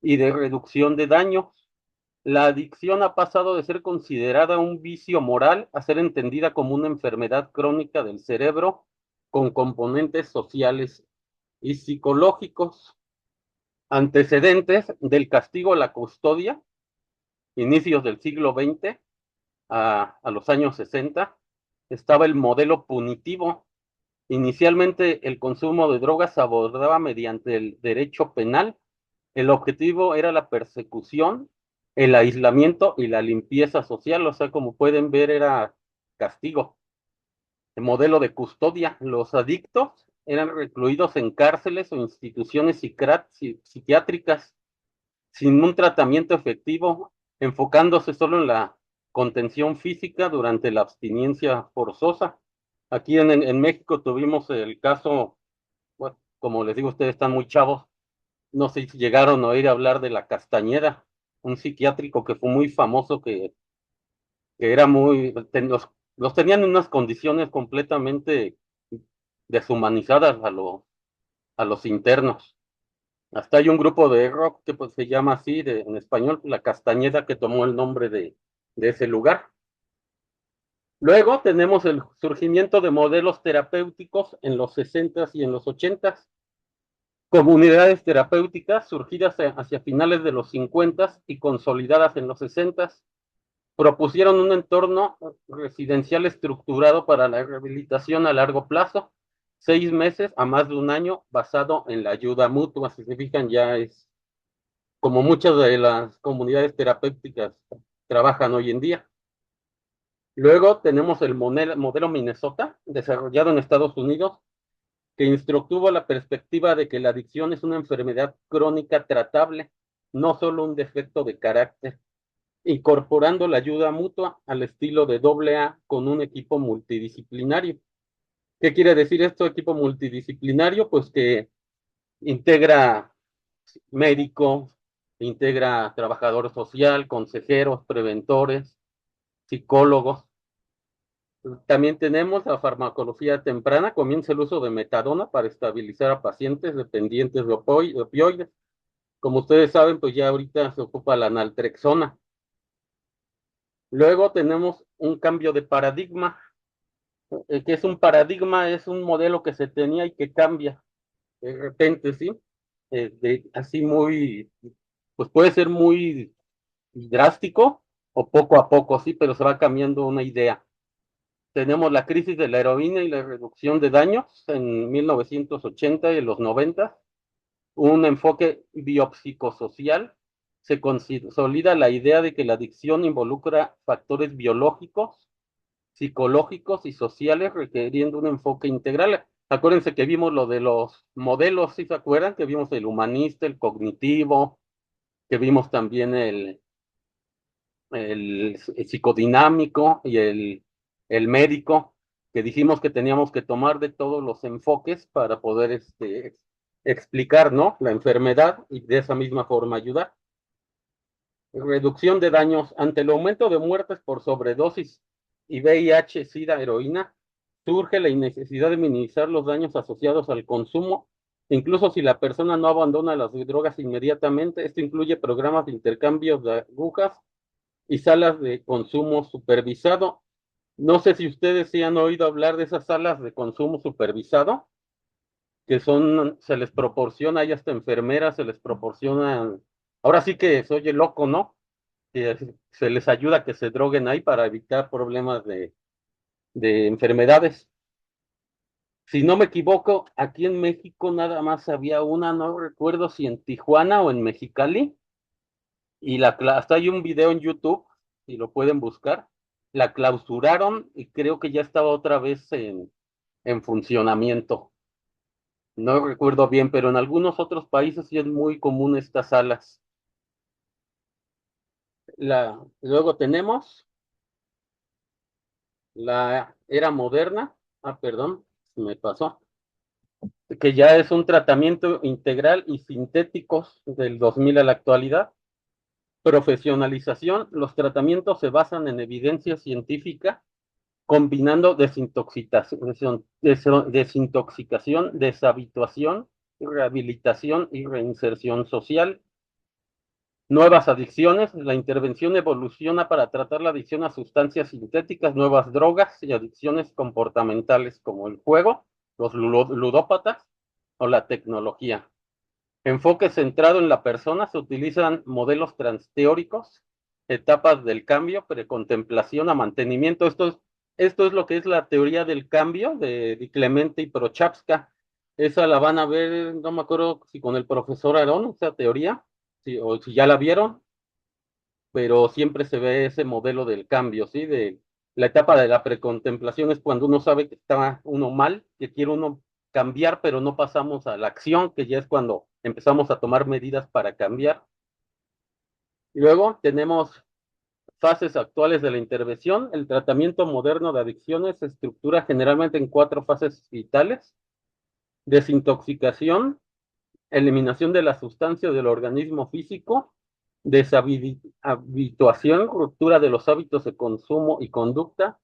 y de reducción de daños. La adicción ha pasado de ser considerada un vicio moral a ser entendida como una enfermedad crónica del cerebro con componentes sociales y psicológicos. Antecedentes del castigo a la custodia, inicios del siglo XX a los años 60, estaba el modelo punitivo. Inicialmente el consumo de drogas se abordaba mediante el derecho penal. El objetivo era la persecución, el aislamiento y la limpieza social, o sea, como pueden ver, era castigo. El modelo de custodia, los adictos eran recluidos en cárceles o instituciones psiquiátricas sin un tratamiento efectivo, enfocándose solo en la contención física durante la abstinencia forzosa. Aquí en México tuvimos el caso, bueno, como les digo, ustedes están muy chavos, no sé si llegaron a oír hablar de la Castañeda, un psiquiátrico que fue muy famoso, que era muy, los tenían en unas condiciones completamente deshumanizadas a los internos. Hasta hay un grupo de rock que pues, se llama así en español, La Castañeda, que tomó el nombre de ese lugar. Luego tenemos el surgimiento de modelos terapéuticos en los 60s y en los 80s. Comunidades terapéuticas surgidas hacia finales de los 50s y consolidadas en los 60s propusieron un entorno residencial estructurado para la rehabilitación a largo plazo, 6 meses a más de un año, basado en la ayuda mutua. Si se fijan, ya es como muchas de las comunidades terapéuticas trabajan hoy en día. Luego tenemos el modelo Minnesota, desarrollado en Estados Unidos, que instructuvo la perspectiva de que la adicción es una enfermedad crónica tratable, no solo un defecto de carácter, incorporando la ayuda mutua al estilo de AA con un equipo multidisciplinario. ¿Qué quiere decir esto, equipo multidisciplinario? Pues que integra médico, integra trabajador social, consejeros, preventores, psicólogos. También tenemos la farmacología temprana, comienza el uso de metadona para estabilizar a pacientes dependientes de opioides. Como ustedes saben, pues ya ahorita se ocupa la naltrexona. Luego tenemos un cambio de paradigma. ¿Qué es un paradigma? Es un modelo que se tenía y que cambia de repente, ¿sí? Así muy, pues puede ser muy drástico o poco a poco, sí, pero se va cambiando una idea. Tenemos la crisis de la heroína y la reducción de daños en 1980 y en los 90, un enfoque biopsicosocial. Se consolida la idea de que la adicción involucra factores biológicos, psicológicos y sociales, requiriendo un enfoque integral. Acuérdense que vimos lo de los modelos, ¿sí se acuerdan? Que vimos el humanista, el cognitivo, que vimos también el psicodinámico y el médico, que dijimos que teníamos que tomar de todos los enfoques para poder explicar, ¿no? La enfermedad y de esa misma forma ayudar. Reducción de daños ante el aumento de muertes por sobredosis y VIH, SIDA, heroína, surge la necesidad de minimizar los daños asociados al consumo, incluso si la persona no abandona las drogas inmediatamente. Esto incluye programas de intercambio de agujas y salas de consumo supervisado. No sé si ustedes sí han oído hablar de esas salas de consumo supervisado, que son, se les proporciona, hay hasta enfermeras, se les proporcionan, ahora sí que se oye loco, ¿no? Que se les ayuda a que se droguen ahí para evitar problemas de enfermedades. Si no me equivoco, aquí en México nada más había una, no recuerdo si en Tijuana o en Mexicali, y hasta hay un video en YouTube, si lo pueden buscar, la clausuraron y creo que ya estaba otra vez en funcionamiento. No recuerdo bien, pero en algunos otros países sí es muy común estas salas. Luego tenemos la era moderna. Ah, perdón, se me pasó. Que ya es un tratamiento integral y sintéticos del 2000 a la actualidad. Profesionalización, los tratamientos se basan en evidencia científica, combinando desintoxicación, deshabituación, rehabilitación y reinserción social. Nuevas adicciones, la intervención evoluciona para tratar la adicción a sustancias sintéticas, nuevas drogas y adicciones comportamentales como el juego, los ludópatas o la tecnología. Enfoque centrado en la persona, se utilizan modelos transteóricos, etapas del cambio, precontemplación a mantenimiento. Esto es lo que es la teoría del cambio de Di Clemente y Prochaska. Esa la van a ver, no me acuerdo si con el profesor Aarón, esa teoría, o si ya la vieron, pero siempre se ve ese modelo del cambio, ¿sí? De la etapa de la precontemplación es cuando uno sabe que está uno mal, que quiere uno cambiar, pero no pasamos a la acción, que ya es cuando empezamos a tomar medidas para cambiar. Y luego tenemos fases actuales de la intervención. El tratamiento moderno de adicciones se estructura generalmente en 4 fases vitales: desintoxicación, eliminación de la sustancia del organismo físico, deshabituación, ruptura de los hábitos de consumo y conducta,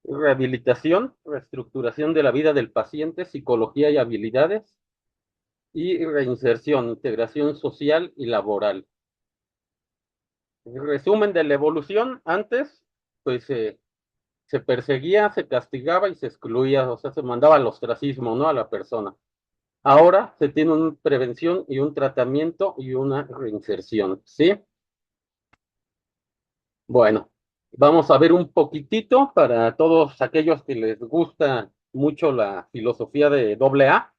rehabilitación, reestructuración de la vida del paciente, psicología y habilidades, y reinserción, integración social y laboral. Resumen de la evolución, antes, pues se perseguía, se castigaba y se excluía, o sea, se mandaba al ostracismo, ¿no? A la persona. Ahora se tiene una prevención y un tratamiento y una reinserción, ¿sí? Bueno, vamos a ver un poquitito para todos aquellos que les gusta mucho la filosofía de doble A.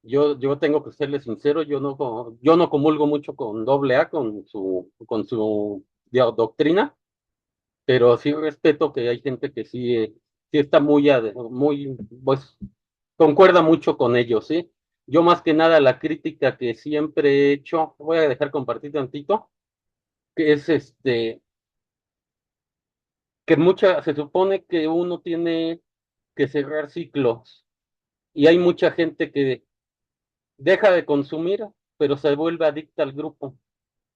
Yo tengo que serles sincero, yo no comulgo mucho con doble A, con su doctrina, pero sí respeto que hay gente que sí está muy, pues, concuerda mucho con ellos, ¿sí? Yo más que nada la crítica que siempre he hecho, voy a dejar compartir tantito, que es se supone que uno tiene que cerrar ciclos y hay mucha gente que deja de consumir, pero se vuelve adicta al grupo.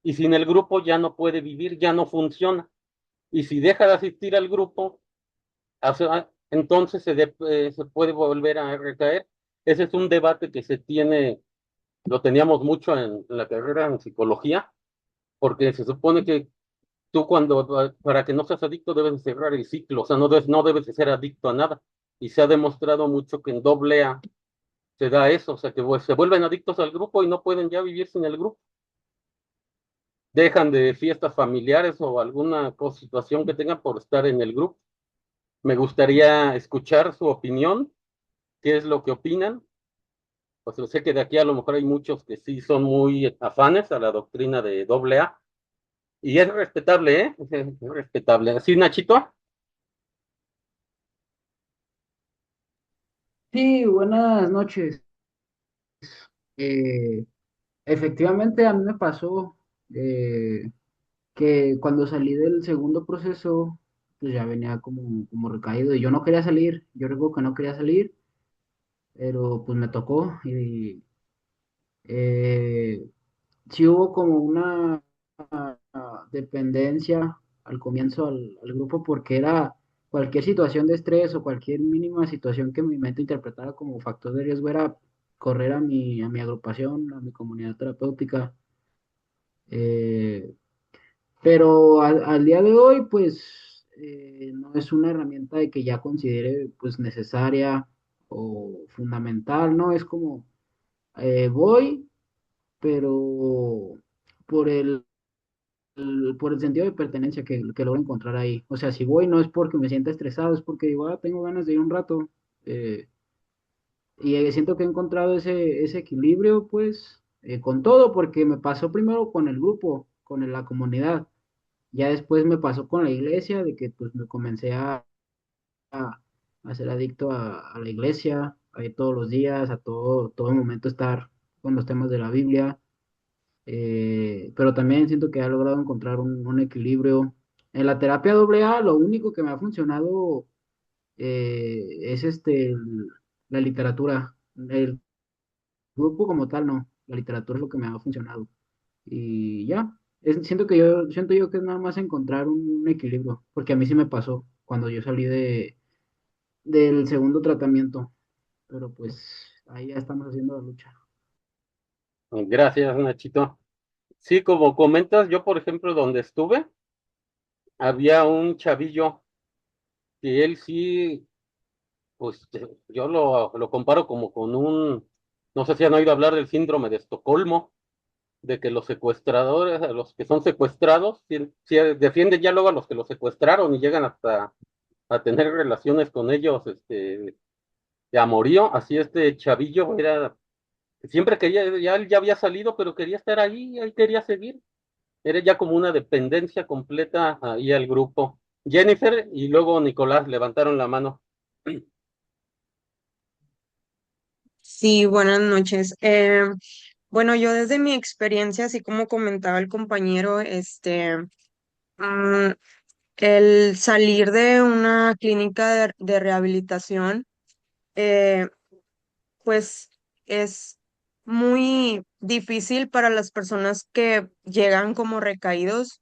Y sin el grupo ya no puede vivir, ya no funciona. Y si deja de asistir al grupo, entonces se puede volver a recaer. Ese es un debate que se tiene, lo teníamos mucho en la carrera en psicología, porque se supone que tú para que no seas adicto debes cerrar el ciclo, o sea, no debes de ser adicto a nada. Y se ha demostrado mucho que en doble A se da eso, o sea, que pues, se vuelven adictos al grupo y no pueden ya vivir sin el grupo. Dejan de fiestas familiares o alguna situación que tengan por estar en el grupo. Me gustaría escuchar su opinión, qué es lo que opinan. Pues yo sé que de aquí a lo mejor hay muchos que sí son muy afanes a la doctrina de doble A. Y es respetable, ¿eh? Es respetable. ¿Sí, Nachito? Sí, buenas noches. Eh, Efectivamente, a mí me pasó que cuando salí del segundo proceso, pues ya venía como recaído y yo no quería salir. Yo recuerdo que no quería salir, pero pues me tocó y eh, sí hubo como una dependencia al comienzo al grupo porque era cualquier situación de estrés o cualquier mínima situación que mi mente interpretara como factor de riesgo era correr a mi agrupación, a mi comunidad terapéutica. Eh, pero al día de hoy, pues no es una herramienta de que ya considere pues necesaria o fundamental, ¿no? Es como voy, pero por por el sentido de pertenencia que logro encontrar ahí. O sea, si voy no es porque me sienta estresado, es porque digo, tengo ganas de ir un rato. eh, y siento que he encontrado ese equilibrio, pues, con todo, porque me pasó primero con el grupo, con la comunidad. Ya después me pasó con la iglesia, de que pues me comencé a, a ser adicto a la iglesia, a ir todos los días, a todo momento estar con los temas de la Biblia. Pero también siento que ha logrado encontrar un equilibrio. En la terapia doble A, lo único que me ha funcionado es la literatura. El grupo como tal, no. La literatura es lo que me ha funcionado. Y ya, siento yo que es nada más encontrar un equilibrio, porque a mí sí me pasó cuando yo salí del segundo tratamiento. Pero pues ahí ya estamos haciendo la lucha. Gracias, Nachito. Sí, como comentas, yo, por ejemplo, donde estuve, había un chavillo que él sí, pues yo lo comparo como con no sé si han oído hablar del síndrome de Estocolmo, de que los secuestradores, a los que son secuestrados, sí defienden ya luego a los que los secuestraron y llegan hasta a tener relaciones con ellos, de amorío. Así este chavillo siempre quería, ya él ya había salido, pero quería estar ahí quería seguir. Era ya como una dependencia completa ahí al grupo. Jennifer y luego Nicolás levantaron la mano. Sí, buenas noches. Bueno, yo desde mi experiencia, así como comentaba el compañero, mm, el salir de una clínica de rehabilitación, eh, pues es muy difícil para las personas que llegan como recaídos.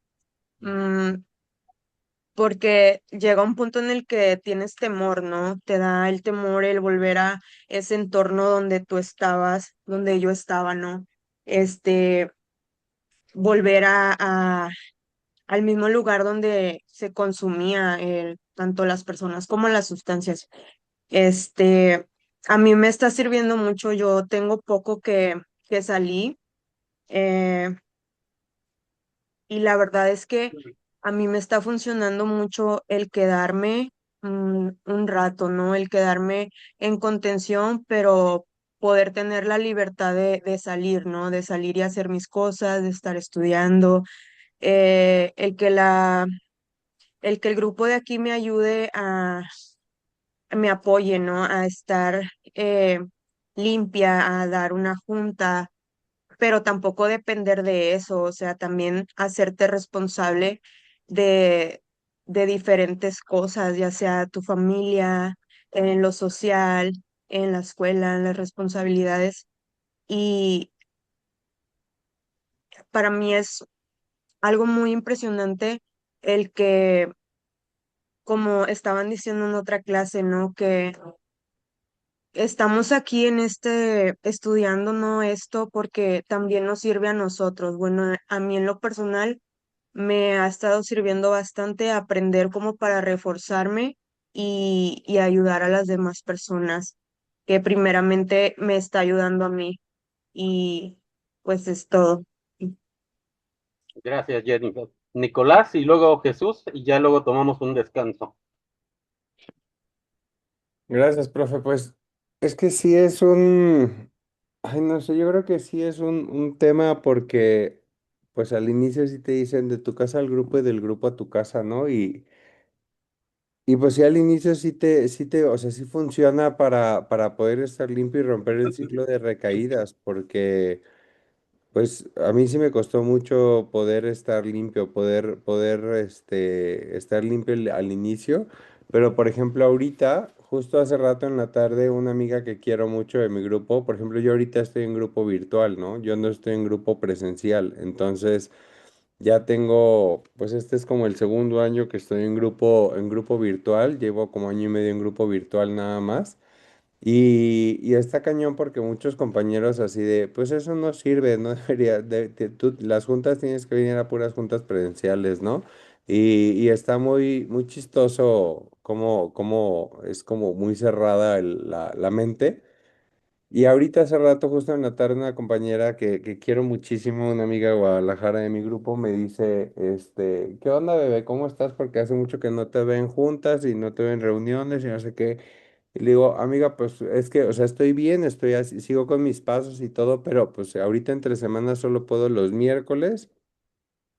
porque llega un punto en el que tienes temor, ¿no? Te da el temor el volver a ese entorno donde tú estabas, donde yo estaba, ¿no? Este, volver al mismo lugar donde se consumía tanto las personas como las sustancias. Este, a mí me está sirviendo mucho, yo tengo poco que salí, eh, y la verdad es que a mí me está funcionando mucho el quedarme un rato, ¿no? El quedarme en contención, pero poder tener la libertad de salir, ¿no? De salir y hacer mis cosas, de estar estudiando, eh, el que la, el que el grupo de aquí me ayude me apoye, ¿no? A estar eh, limpia, a dar una junta, pero tampoco depender de eso, o sea, también hacerte responsable de, de diferentes cosas, ya sea tu familia, en lo social, en la escuela, en las responsabilidades. Y para mí es algo muy impresionante el que, como estaban diciendo en otra clase, ¿no? Que estamos aquí en estudiando, ¿no? Esto porque también nos sirve a nosotros. Bueno, a mí en lo personal me ha estado sirviendo bastante aprender como para reforzarme y ayudar a las demás personas, que primeramente me está ayudando a mí. Y pues es todo. Gracias, Jennifer. Nicolás y luego Jesús, y ya luego tomamos un descanso. Gracias, profe. Pues es que sí es un, ay, no sé, yo creo que sí es un tema porque, pues al inicio sí te dicen de tu casa al grupo y del grupo a tu casa, ¿no? Y pues sí al inicio o sea, sí funciona para poder estar limpio y romper el ciclo de recaídas, porque pues a mí sí me costó mucho poder estar limpio, estar limpio al inicio, pero por ejemplo ahorita, justo hace rato en la tarde, una amiga que quiero mucho de mi grupo, por ejemplo yo ahorita estoy en grupo virtual, ¿no? Yo no estoy en grupo presencial, entonces ya tengo, pues este es como el segundo año que estoy en grupo virtual, llevo como año y medio en grupo virtual nada más. Y está cañón porque muchos compañeros así de, pues eso no sirve, no debería, las juntas tienes que venir a puras juntas presenciales, ¿no? Y está muy chistoso como es como muy cerrada la mente. Y ahorita hace rato, justo en la tarde, una compañera que quiero muchísimo, una amiga de Guadalajara de mi grupo, me dice, ¿qué onda, bebé? ¿Cómo estás? Porque hace mucho que no te ven juntas y no te ven reuniones y no sé qué. Y le digo, amiga, pues es que, o sea, estoy bien, estoy así, sigo con mis pasos y todo, pero pues ahorita entre semanas solo puedo los miércoles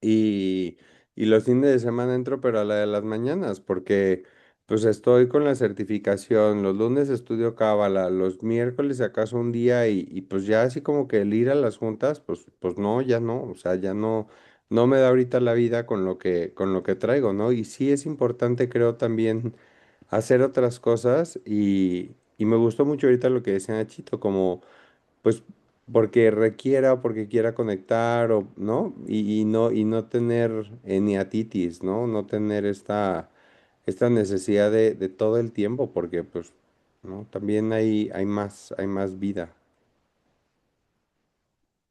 y, y los fines de semana entro, pero a la de las mañanas, porque pues estoy con la certificación, los lunes estudio cábala, los miércoles acaso un día y pues ya así como que el ir a las juntas, pues no, ya no, o sea, ya no me da ahorita la vida con lo que traigo, ¿no? Y sí es importante, creo, también hacer otras cosas y me gustó mucho ahorita lo que decía Nachito, como pues porque requiera o porque quiera conectar o no y no tener eniatitis, ¿no? No tener esta necesidad de todo el tiempo porque pues no también hay más vida.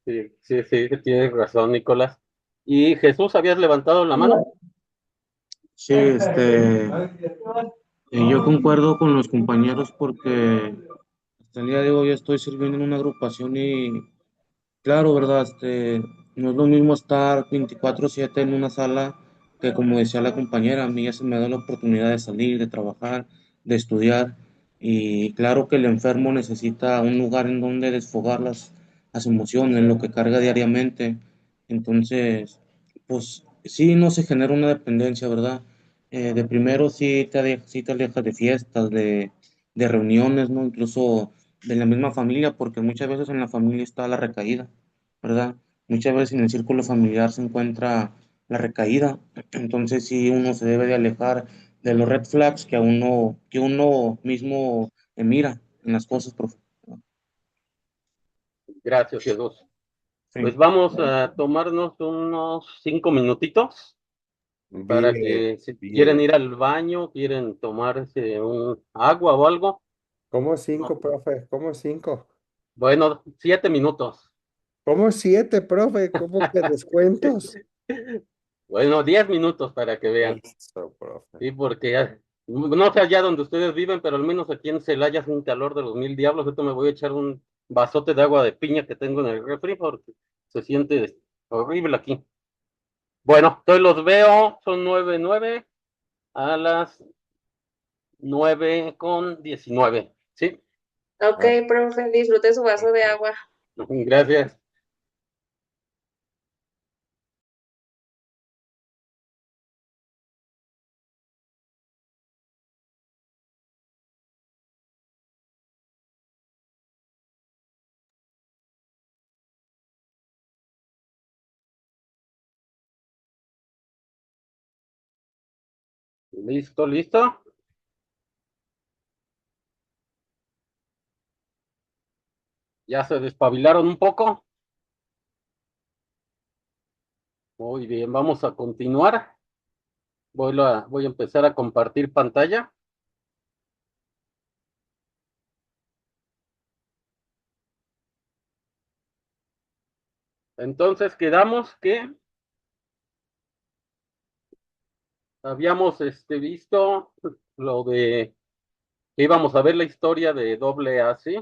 Sí, sí, sí, tienes razón, Nicolás. ¿Y Jesús, habías levantado la mano? Sí, yo concuerdo con los compañeros porque hasta el día de hoy estoy sirviendo en una agrupación y claro, ¿verdad? No es lo mismo estar 24/7 en una sala que como decía la compañera, a mí ya se me da la oportunidad de salir, de trabajar, de estudiar y claro que el enfermo necesita un lugar en donde desfogar las emociones, lo que carga diariamente. Entonces, pues sí, no se genera una dependencia, ¿verdad? De primero sí te alejas de fiestas, de reuniones, ¿no? Incluso de la misma familia, porque muchas veces en la familia está la recaída, ¿verdad? Muchas veces en el círculo familiar se encuentra la recaída, entonces sí uno se debe de alejar de los red flags que uno mismo mira en las cosas, profe. Gracias, Jesús. Sí. Pues vamos a tomarnos unos 5 minutitos para Vive, que si quieren vive. ir al baño, quieren tomarse un agua o algo. ¿Cómo No. 5, profe? ¿Cómo 5? Bueno, 7 minutos. ¿Cómo 7, profe? ¿Cómo que descuentos? Bueno, 10 minutos para que vean. Eso, profe. Sí, porque no sé allá donde ustedes viven, pero al menos aquí en Celaya es un calor de los mil diablos. Ahorita me voy a echar un vasote de agua de piña que tengo en el refri porque se siente horrible aquí. Bueno, entonces los veo, son 9:09 a las 9:19. ¿Sí? Ok, Ah, profe, disfrute su vaso de agua. Gracias. ¿Listo, listo? ¿Ya se despabilaron un poco? Muy bien, vamos a continuar. Voy a empezar a compartir pantalla. Entonces quedamos que habíamos visto lo de que íbamos a ver la historia de doble A, ¿sí?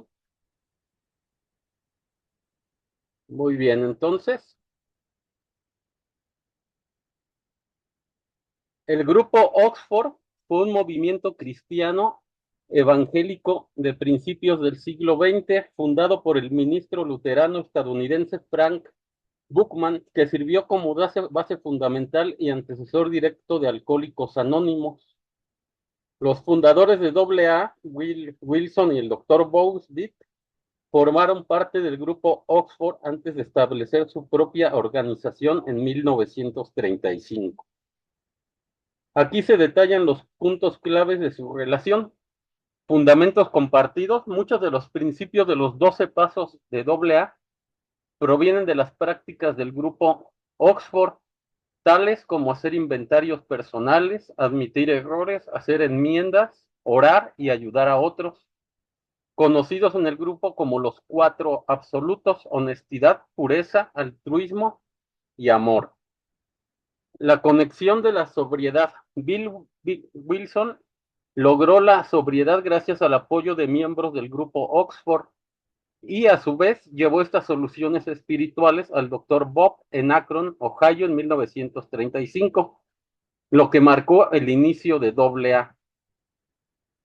Muy bien, entonces, el grupo Oxford fue un movimiento cristiano evangélico de principios del siglo XX, fundado por el ministro luterano estadounidense Frank Buchman, que sirvió como base fundamental y antecesor directo de Alcohólicos Anónimos. Los fundadores de AA, Wilson y el Dr. Bousdick, formaron parte del grupo Oxford antes de establecer su propia organización en 1935. Aquí se detallan los puntos claves de su relación. Fundamentos compartidos. Muchos de los principios de los 12 pasos de AA provienen de las prácticas del grupo Oxford, tales como hacer inventarios personales, admitir errores, hacer enmiendas, orar y ayudar a otros, conocidos en el grupo como los 4 absolutos: honestidad, pureza, altruismo y amor. La conexión de la sobriedad. Wilson logró la sobriedad gracias al apoyo de miembros del grupo Oxford y a su vez llevó estas soluciones espirituales al Dr. Bob en Akron, Ohio, en 1935, lo que marcó el inicio de AA.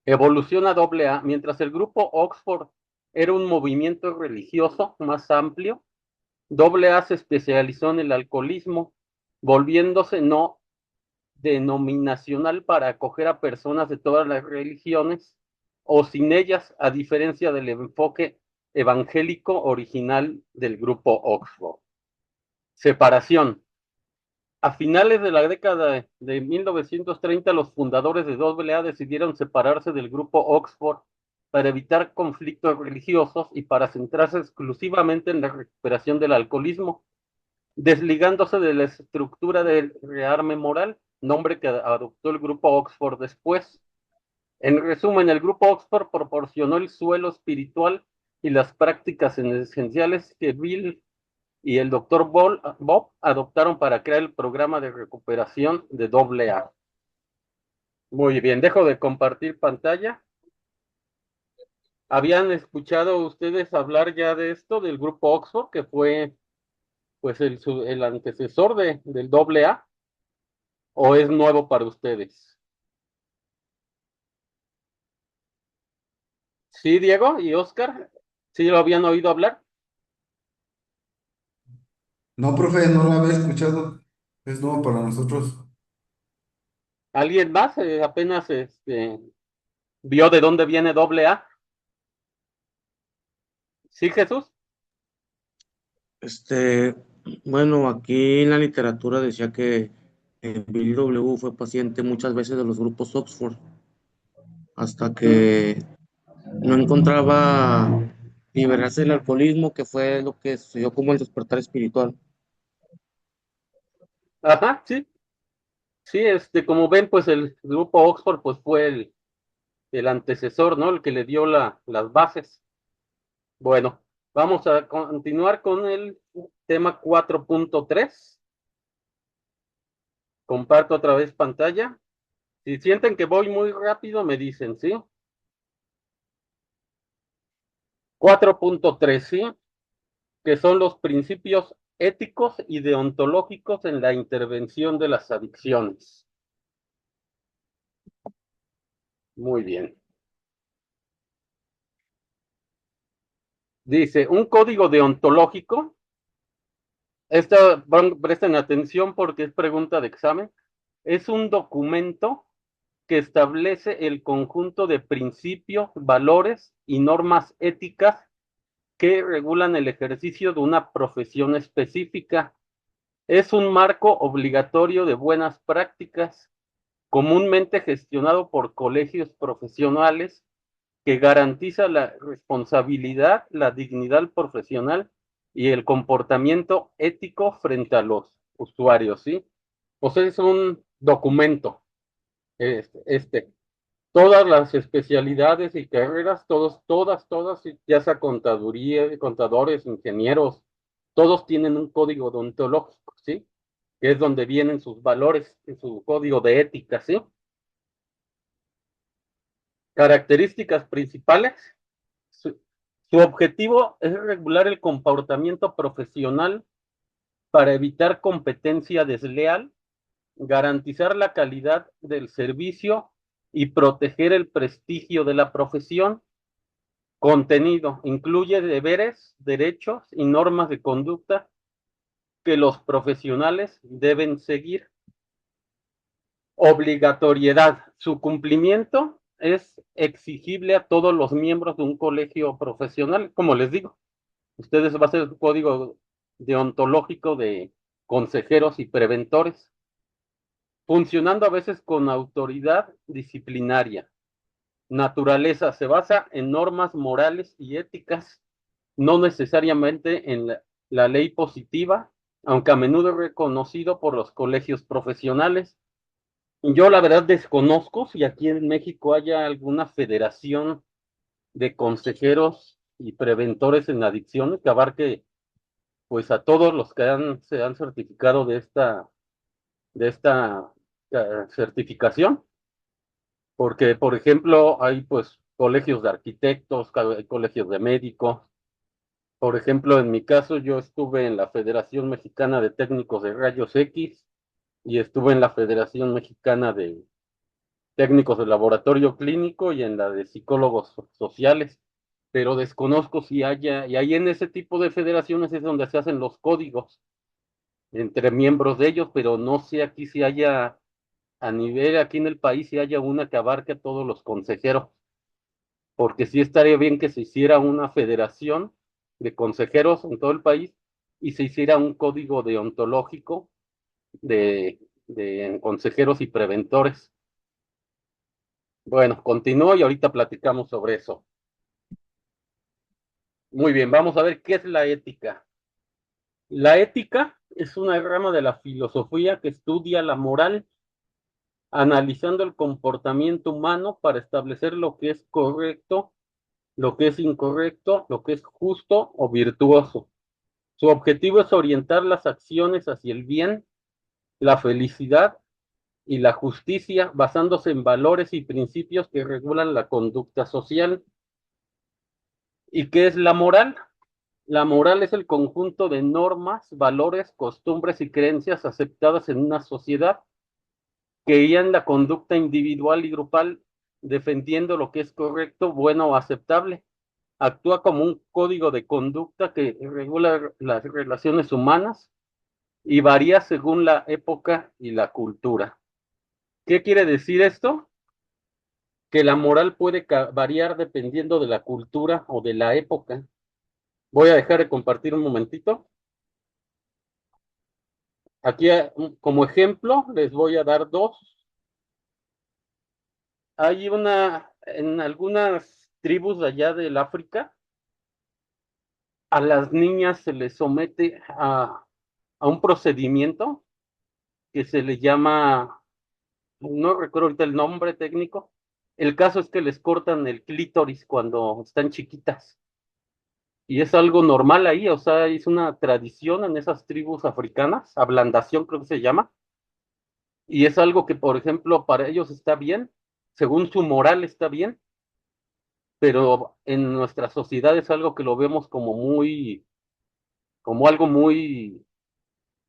Evolución a AA. Mientras el grupo Oxford era un movimiento religioso más amplio, AA se especializó en el alcoholismo, volviéndose no denominacional para acoger a personas de todas las religiones o sin ellas, a diferencia del enfoque evangélico original del grupo Oxford. Separación. A finales de la década de 1930, los fundadores de AA decidieron separarse del grupo Oxford para evitar conflictos religiosos y para centrarse exclusivamente en la recuperación del alcoholismo, desligándose de la estructura del rearme moral, nombre que adoptó el grupo Oxford después. En resumen, el grupo Oxford proporcionó el suelo espiritual y las prácticas esenciales que Bill y el Dr. Bob adoptaron para crear el programa de recuperación de AA. Muy bien, dejo de compartir pantalla. ¿Habían escuchado ustedes hablar ya de esto, del grupo Oxford, que fue pues el antecesor del AA? ¿O es nuevo para ustedes? ¿Sí, Diego y Oscar? ¿Sí lo habían oído hablar? No, profe, no lo había escuchado. Es nuevo para nosotros. ¿Alguien más apenas vio de dónde viene AA? ¿Sí, Jesús? Bueno, aquí en la literatura decía que Bill W. fue paciente muchas veces de los grupos Oxford, hasta que no encontraba liberarse del alcoholismo, que fue lo que sucedió como el despertar espiritual. Ajá, sí. Sí, como ven, pues el grupo Oxford pues fue el antecesor, ¿no? El que le dio las bases. Bueno, vamos a continuar con el tema 4.3. Comparto otra vez pantalla. Si sienten que voy muy rápido, me dicen, ¿sí? 4.3, ¿sí? Que son los principios éticos y deontológicos en la intervención de las adicciones. Muy bien. Dice, un código deontológico. Presten atención porque es pregunta de examen. Es un documento que establece el conjunto de principios, valores y normas éticas que regulan el ejercicio de una profesión específica. Es un marco obligatorio de buenas prácticas, comúnmente gestionado por colegios profesionales, que garantiza la responsabilidad, la dignidad profesional y el comportamiento ético frente a los usuarios, ¿sí? O sea, es un documento, este. Todas las especialidades y carreras, todas, ya sea contaduría, contadores, ingenieros, todos tienen un código deontológico, ¿sí? Que es donde vienen sus valores, su código de ética, ¿sí? Características principales. Su, su objetivo es regular el comportamiento profesional para evitar competencia desleal, garantizar la calidad del servicio y proteger el prestigio de la profesión. Contenido. Incluye deberes, derechos y normas de conducta que los profesionales deben seguir. Obligatoriedad. Su cumplimiento es exigible a todos los miembros de un colegio profesional. Como les digo, ustedes va a ser un código deontológico de consejeros y preventores, funcionando a veces con autoridad disciplinaria. Naturaleza. Se basa en normas morales y éticas, no necesariamente en la ley positiva, aunque a menudo es reconocido por los colegios profesionales. Yo la verdad desconozco si aquí en México haya alguna federación de consejeros y preventores en adicciones que abarque pues a todos los que se han certificado de esta certificación, porque por ejemplo hay pues colegios de arquitectos, hay colegios de médicos. Por ejemplo, en mi caso, yo estuve en la Federación Mexicana de Técnicos de Rayos X y estuve en la Federación Mexicana de Técnicos de Laboratorio Clínico y en la de Psicólogos Sociales, pero desconozco si haya, y ahí en ese tipo de federaciones es donde se hacen los códigos entre miembros de ellos, pero no sé aquí si haya, a nivel aquí en el país, si haya una que abarque a todos los consejeros, porque sí estaría bien que se hiciera una federación de consejeros en todo el país y se hiciera un código deontológico de consejeros y preventores. Bueno, continúo y ahorita platicamos sobre eso. Muy bien, vamos a ver qué es la ética. La ética es una rama de la filosofía que estudia la moral, analizando el comportamiento humano para establecer lo que es correcto, lo que es incorrecto, lo que es justo o virtuoso. Su objetivo es orientar las acciones hacia el bien, la felicidad y la justicia, basándose en valores y principios que regulan la conducta social. ¿Y qué es la moral? La moral es el conjunto de normas, valores, costumbres y creencias aceptadas en una sociedad que guían la conducta individual y grupal, defendiendo lo que es correcto, bueno o aceptable. Actúa como un código de conducta que regula las relaciones humanas y varía según la época y la cultura. ¿Qué quiere decir esto? Que la moral puede variar dependiendo de la cultura o de la época. Voy a dejar de compartir un momentito. Aquí, como ejemplo, les voy a dar dos. Hay en algunas tribus de allá del África, a las niñas se les somete a un procedimiento que se le llama no recuerdo ahorita el nombre técnico. El caso es que les cortan el clítoris cuando están chiquitas. Y es algo normal ahí, o sea, es una tradición en esas tribus africanas, ablandación creo que se llama, y es algo que, por ejemplo, para ellos está bien, según su moral está bien, pero en nuestra sociedad es algo que lo vemos como muy, como algo muy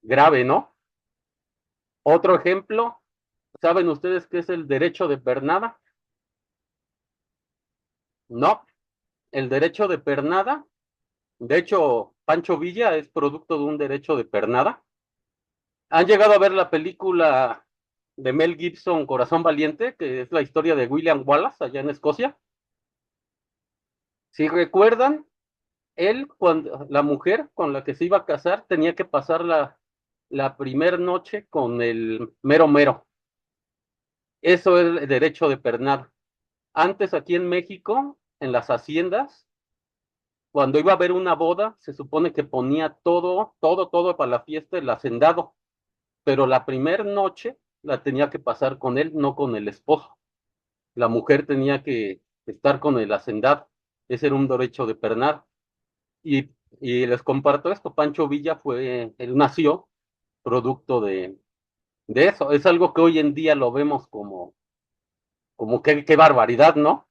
grave, ¿no? Otro ejemplo, ¿saben ustedes qué es el derecho de pernada? No, el derecho de pernada, de hecho, Pancho Villa es producto de un derecho de pernada. ¿Han llegado a ver la película de Mel Gibson, Corazón Valiente, que es la historia de William Wallace allá en Escocia? Si recuerdan, él, cuando la mujer con la que se iba a casar, tenía que pasar la primer noche con el mero mero. Eso es el derecho de pernada. Antes, aquí en México, en las haciendas, cuando iba a haber una boda, se supone que ponía todo para la fiesta el hacendado, pero la primer noche la tenía que pasar con él, no con el esposo. La mujer tenía que estar con el hacendado. Ese era un derecho de pernada. Y les comparto esto, Pancho Villa él nació producto de eso. Es algo que hoy en día lo vemos como qué barbaridad, ¿no?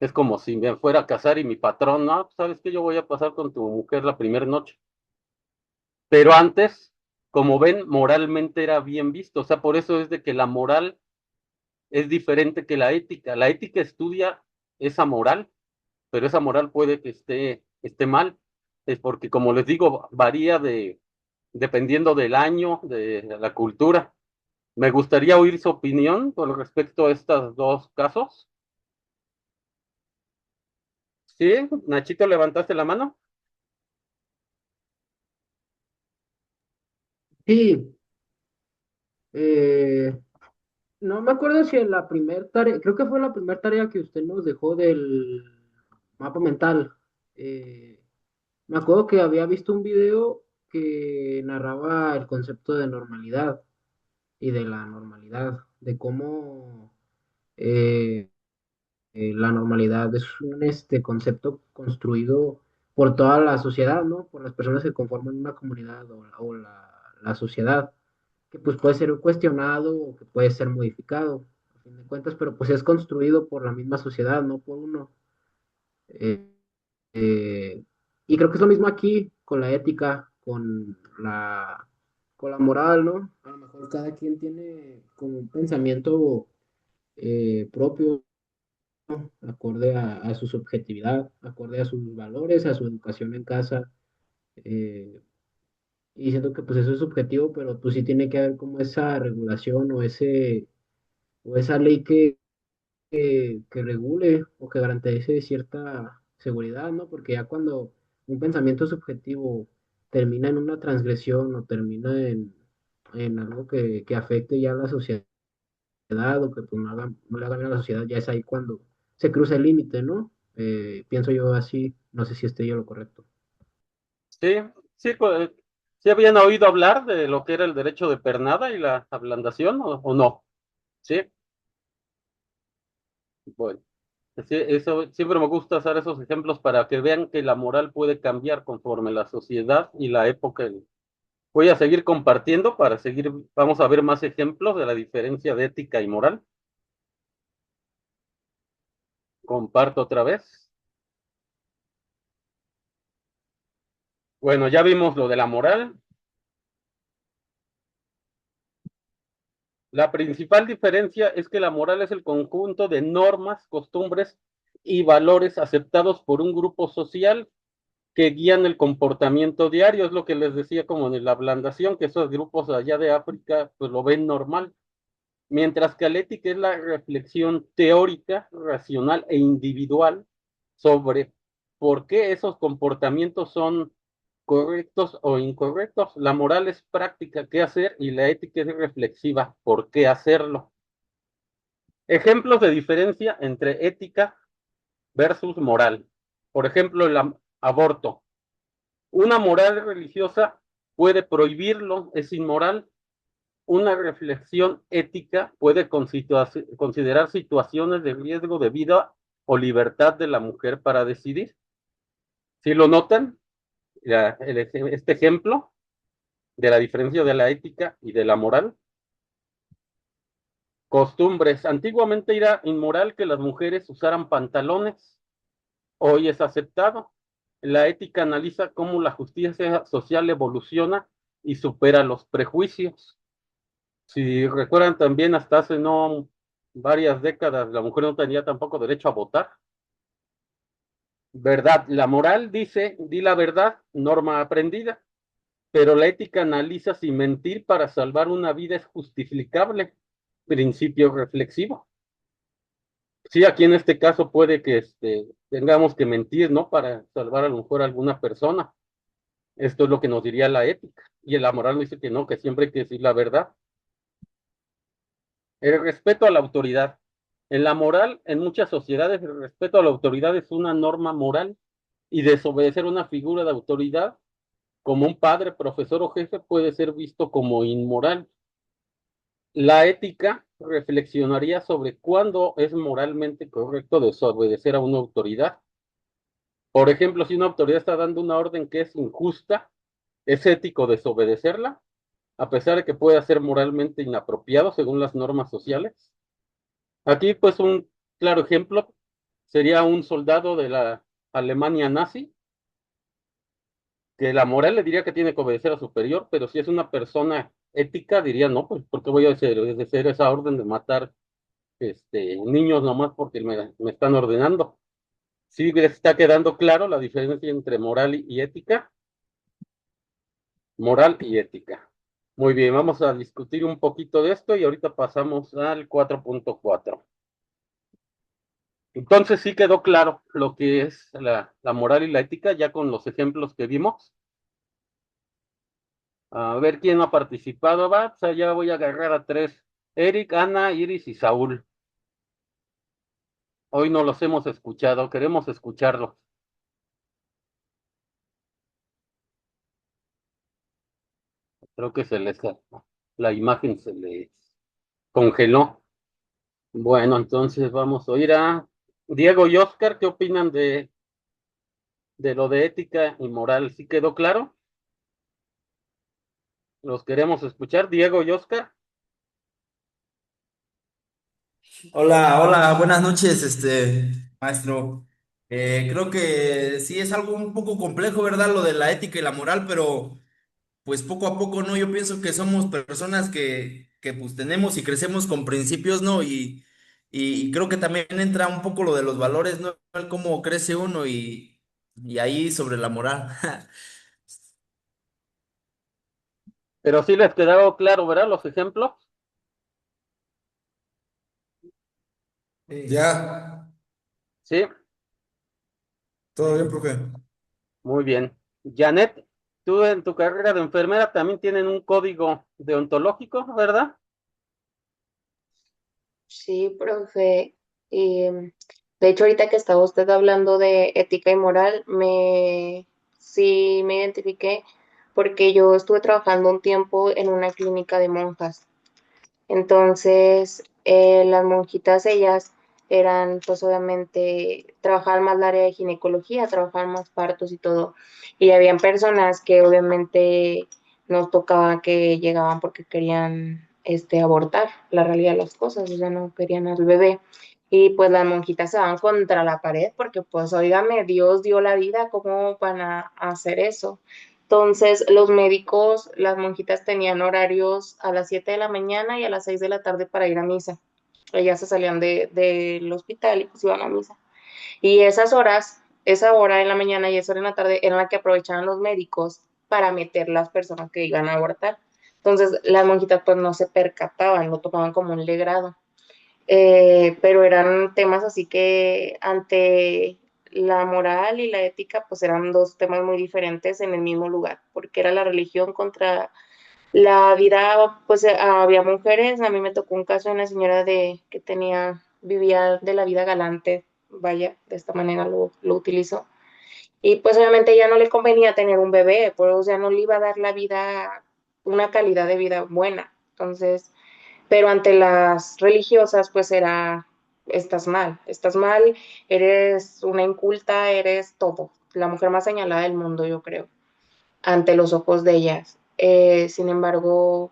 Es como si me fuera a casar y mi patrón, no, ¿sabes qué? Yo voy a pasar con tu mujer la primera noche. Pero antes, como ven, moralmente era bien visto. O sea, por eso es de que la moral es diferente que la ética. La ética estudia esa moral, pero esa moral puede que esté mal. Es porque, como les digo, varía dependiendo del año, de la cultura. Me gustaría oír su opinión con respecto a estos dos casos. Sí, Nachito, ¿levantaste la mano? Sí, eh, no me acuerdo si en la primera tarea, creo que fue la primera tarea que usted nos dejó del mapa mental. Me acuerdo que había visto un video que narraba el concepto de normalidad y de la normalidad, de cómo eh, la normalidad es un concepto construido por toda la sociedad, ¿no? Por las personas que conforman una comunidad o la sociedad, que pues puede ser cuestionado o que puede ser modificado, a fin de cuentas, pero pues es construido por la misma sociedad, no por uno. Eh, eh, y creo que es lo mismo aquí con la ética, con la moral, ¿no? A lo mejor cada quien tiene como un pensamiento propio, acorde a su subjetividad, acorde a sus valores, a su educación en casa. eh, y siento que pues eso es subjetivo, pero pues sí tiene que haber como esa regulación o esa ley que regule o que garantice cierta seguridad, ¿no? Porque ya cuando un pensamiento subjetivo termina en una transgresión o termina en algo que afecte ya a la sociedad o que pues, no le haga bien a la sociedad, ya es ahí cuando se cruza el límite, ¿no? Pienso yo así, no sé si esté yo lo correcto. Sí, sí, ¿sí habían oído hablar de lo que era el derecho de pernada y la ablandación o no? Sí, bueno. Sí, eso siempre me gusta usar esos ejemplos para que vean que la moral puede cambiar conforme la sociedad y la época. Voy a seguir compartiendo para seguir, vamos a ver más ejemplos de la diferencia de ética y moral. Comparto otra vez. Bueno, ya vimos lo de la moral. La principal diferencia es que la moral es el conjunto de normas, costumbres y valores aceptados por un grupo social que guían el comportamiento diario. Es lo que les decía como en la ablandación, que esos grupos allá de África pues lo ven normal. Mientras que la ética es la reflexión teórica, racional e individual sobre por qué esos comportamientos son correctos o incorrectos. La moral es práctica, qué hacer, y la ética es reflexiva, por qué hacerlo. Ejemplos de diferencia entre ética versus moral. Por ejemplo, el aborto. Una moral religiosa puede prohibirlo, es inmoral, una reflexión ética puede considerar situaciones de riesgo de vida o libertad de la mujer para decidir. ¿Sí lo notan? Este ejemplo de la diferencia de la ética y de la moral. Costumbres. Antiguamente era inmoral que las mujeres usaran pantalones. Hoy es aceptado. La ética analiza cómo la justicia social evoluciona y supera los prejuicios. Si recuerdan también, hasta hace no varias décadas, la mujer no tenía tampoco derecho a votar. Verdad, la moral dice, di la verdad, norma aprendida, pero la ética analiza si mentir para salvar una vida es justificable, principio reflexivo. Sí, aquí en este caso puede que tengamos que mentir, ¿no? Para salvar a lo mejor a alguna persona. Esto es lo que nos diría la ética. Y la moral nos dice que no, que siempre hay que decir la verdad. El respeto a la autoridad. En la moral, en muchas sociedades, el respeto a la autoridad es una norma moral y desobedecer una figura de autoridad, como un padre, profesor o jefe, puede ser visto como inmoral. La ética reflexionaría sobre cuándo es moralmente correcto desobedecer a una autoridad. Por ejemplo, si una autoridad está dando una orden que es injusta, ¿es ético desobedecerla, a pesar de que pueda ser moralmente inapropiado según las normas sociales? Aquí, pues, un claro ejemplo sería un soldado de la Alemania nazi, que la moral le diría que tiene que obedecer a superior, pero si es una persona ética, diría, no, pues, ¿por qué voy a obedecer esa orden de matar niños nomás porque me están ordenando? ¿Sí está quedando claro la diferencia entre moral y ética? Moral y ética. Muy bien, vamos a discutir un poquito de esto y ahorita pasamos al 4.4. Entonces sí quedó claro lo que es la moral y la ética, ya con los ejemplos que vimos. A ver quién ha participado, va. O sea, ya voy a agarrar a 3. Eric, Ana, Iris y Saúl. Hoy no los hemos escuchado, queremos escucharlos. Creo que la imagen se les congeló. Bueno, entonces vamos a oír a Diego y Oscar. ¿Qué opinan de lo de ética y moral? ¿Sí quedó claro? Los queremos escuchar, Diego y Oscar. Hola, hola, buenas noches, maestro. Creo que sí es algo un poco complejo, ¿verdad? Lo de la ética y la moral, pero pues poco a poco, ¿no? Yo pienso que somos personas que pues tenemos y crecemos con principios, ¿no? Y creo que también entra un poco lo de los valores, ¿no? El cómo crece uno y ahí sobre la moral. Pero sí les quedó claro, ¿verdad? Los ejemplos. Ya, Sí, todo bien, profe. muy bien. Janet, tú en tu carrera de enfermera también tienen un código deontológico, ¿verdad? Sí, profe. De hecho, ahorita que estaba usted hablando de ética y moral, sí me identifiqué porque yo estuve trabajando un tiempo en una clínica de monjas. Entonces, las monjitas, ellas eran, pues obviamente, trabajaban más el área de ginecología, trabajaban más partos y todo. Y habían personas que obviamente nos tocaba que llegaban porque querían abortar la realidad de las cosas, o sea, no querían al bebé. Y pues las monjitas se van contra la pared porque, pues, óigame, Dios dio la vida, ¿cómo van a hacer eso? Entonces, los médicos, las monjitas tenían horarios a las 7 de la mañana y a las 6 de la tarde para ir a misa. Ellas se salían del hospital y pues iban a misa. Y esas horas, esa hora en la mañana y esa hora en la tarde, era la que aprovechaban los médicos para meter las personas que iban a abortar. Entonces, las monjitas pues no se percataban, lo tomaban como un legrado. Pero eran temas así que ante la moral y la ética, pues eran dos temas muy diferentes en el mismo lugar, porque era la religión contra la vida, pues había mujeres, a mí me tocó un caso de una señora que vivía de la vida galante, vaya, de esta manera lo utilizó, y pues obviamente ya no le convenía tener un bebé, pues o sea, no le iba a dar la vida, una calidad de vida buena. Entonces, pero ante las religiosas, pues estás mal, eres una inculta, eres todo, la mujer más señalada del mundo, yo creo, ante los ojos de ellas. Sin embargo,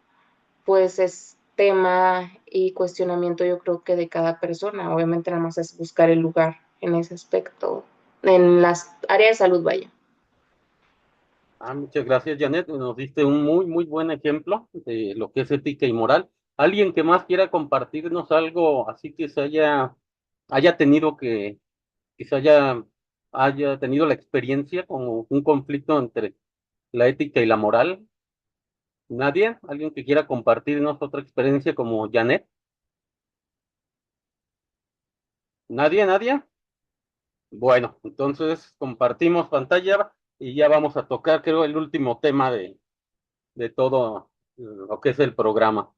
pues es tema y cuestionamiento, yo creo que de cada persona. Obviamente nada más es buscar el lugar en ese aspecto, en las áreas de salud, vaya. Muchas gracias, Janet. Nos diste un muy, muy buen ejemplo de lo que es ética y moral. ¿Alguien que más quiera compartirnos algo así que haya tenido que se haya tenido la experiencia como un conflicto entre la ética y la moral? ¿Nadie? ¿Alguien que quiera compartirnos otra experiencia como Janet? ¿Nadie? ¿Nadie? Bueno, entonces compartimos pantalla y ya vamos a tocar, creo, el último tema de todo lo que es el programa.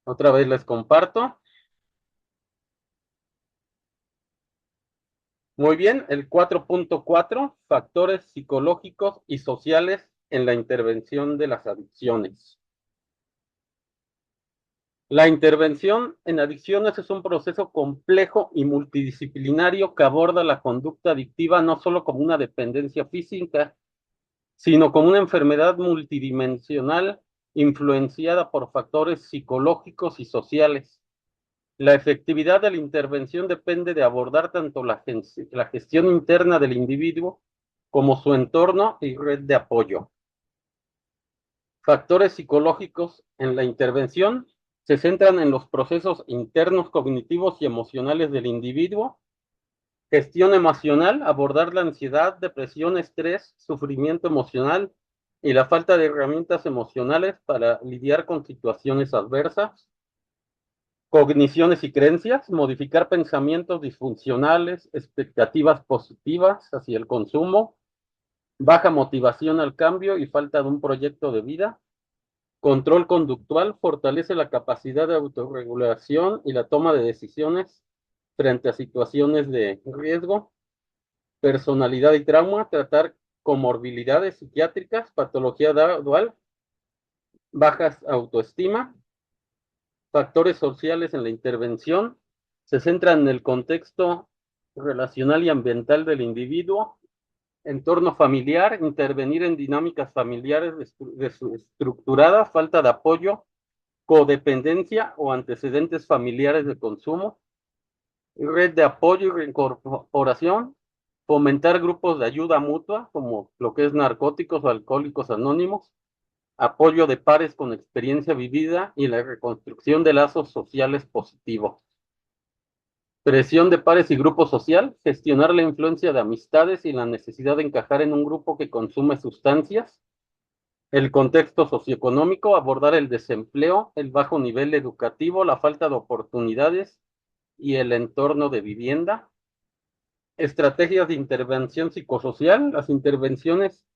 Otra vez les comparto. Muy bien, el 4.4, factores psicológicos y sociales en la intervención de las adicciones. La intervención en adicciones es un proceso complejo y multidisciplinario que aborda la conducta adictiva no solo como una dependencia física, sino como una enfermedad multidimensional influenciada por factores psicológicos y sociales. La efectividad de la intervención depende de abordar tanto la gestión interna del individuo como su entorno y red de apoyo. Factores psicológicos en la intervención se centran en los procesos internos cognitivos y emocionales del individuo. Gestión emocional, abordar la ansiedad, depresión, estrés, sufrimiento emocional y la falta de herramientas emocionales para lidiar con situaciones adversas. Cogniciones y creencias, modificar pensamientos disfuncionales, expectativas positivas hacia el consumo, baja motivación al cambio y falta de un proyecto de vida. Control conductual, fortalece la capacidad de autorregulación y la toma de decisiones frente a situaciones de riesgo. Personalidad y trauma, tratar comorbilidades psiquiátricas, patología dual, bajas autoestima. Factores sociales en la intervención se centran en el contexto relacional y ambiental del individuo, entorno familiar, intervenir en dinámicas familiares desestructuradas, falta de apoyo, codependencia o antecedentes familiares de consumo, red de apoyo y reincorporación, fomentar grupos de ayuda mutua, como lo que es narcóticos o alcohólicos anónimos, apoyo de pares con experiencia vivida y la reconstrucción de lazos sociales positivos. Presión de pares y grupo social, gestionar la influencia de amistades y la necesidad de encajar en un grupo que consume sustancias. El contexto socioeconómico, abordar el desempleo, el bajo nivel educativo, la falta de oportunidades y el entorno de vivienda. Estrategias de intervención psicosocial, las intervenciones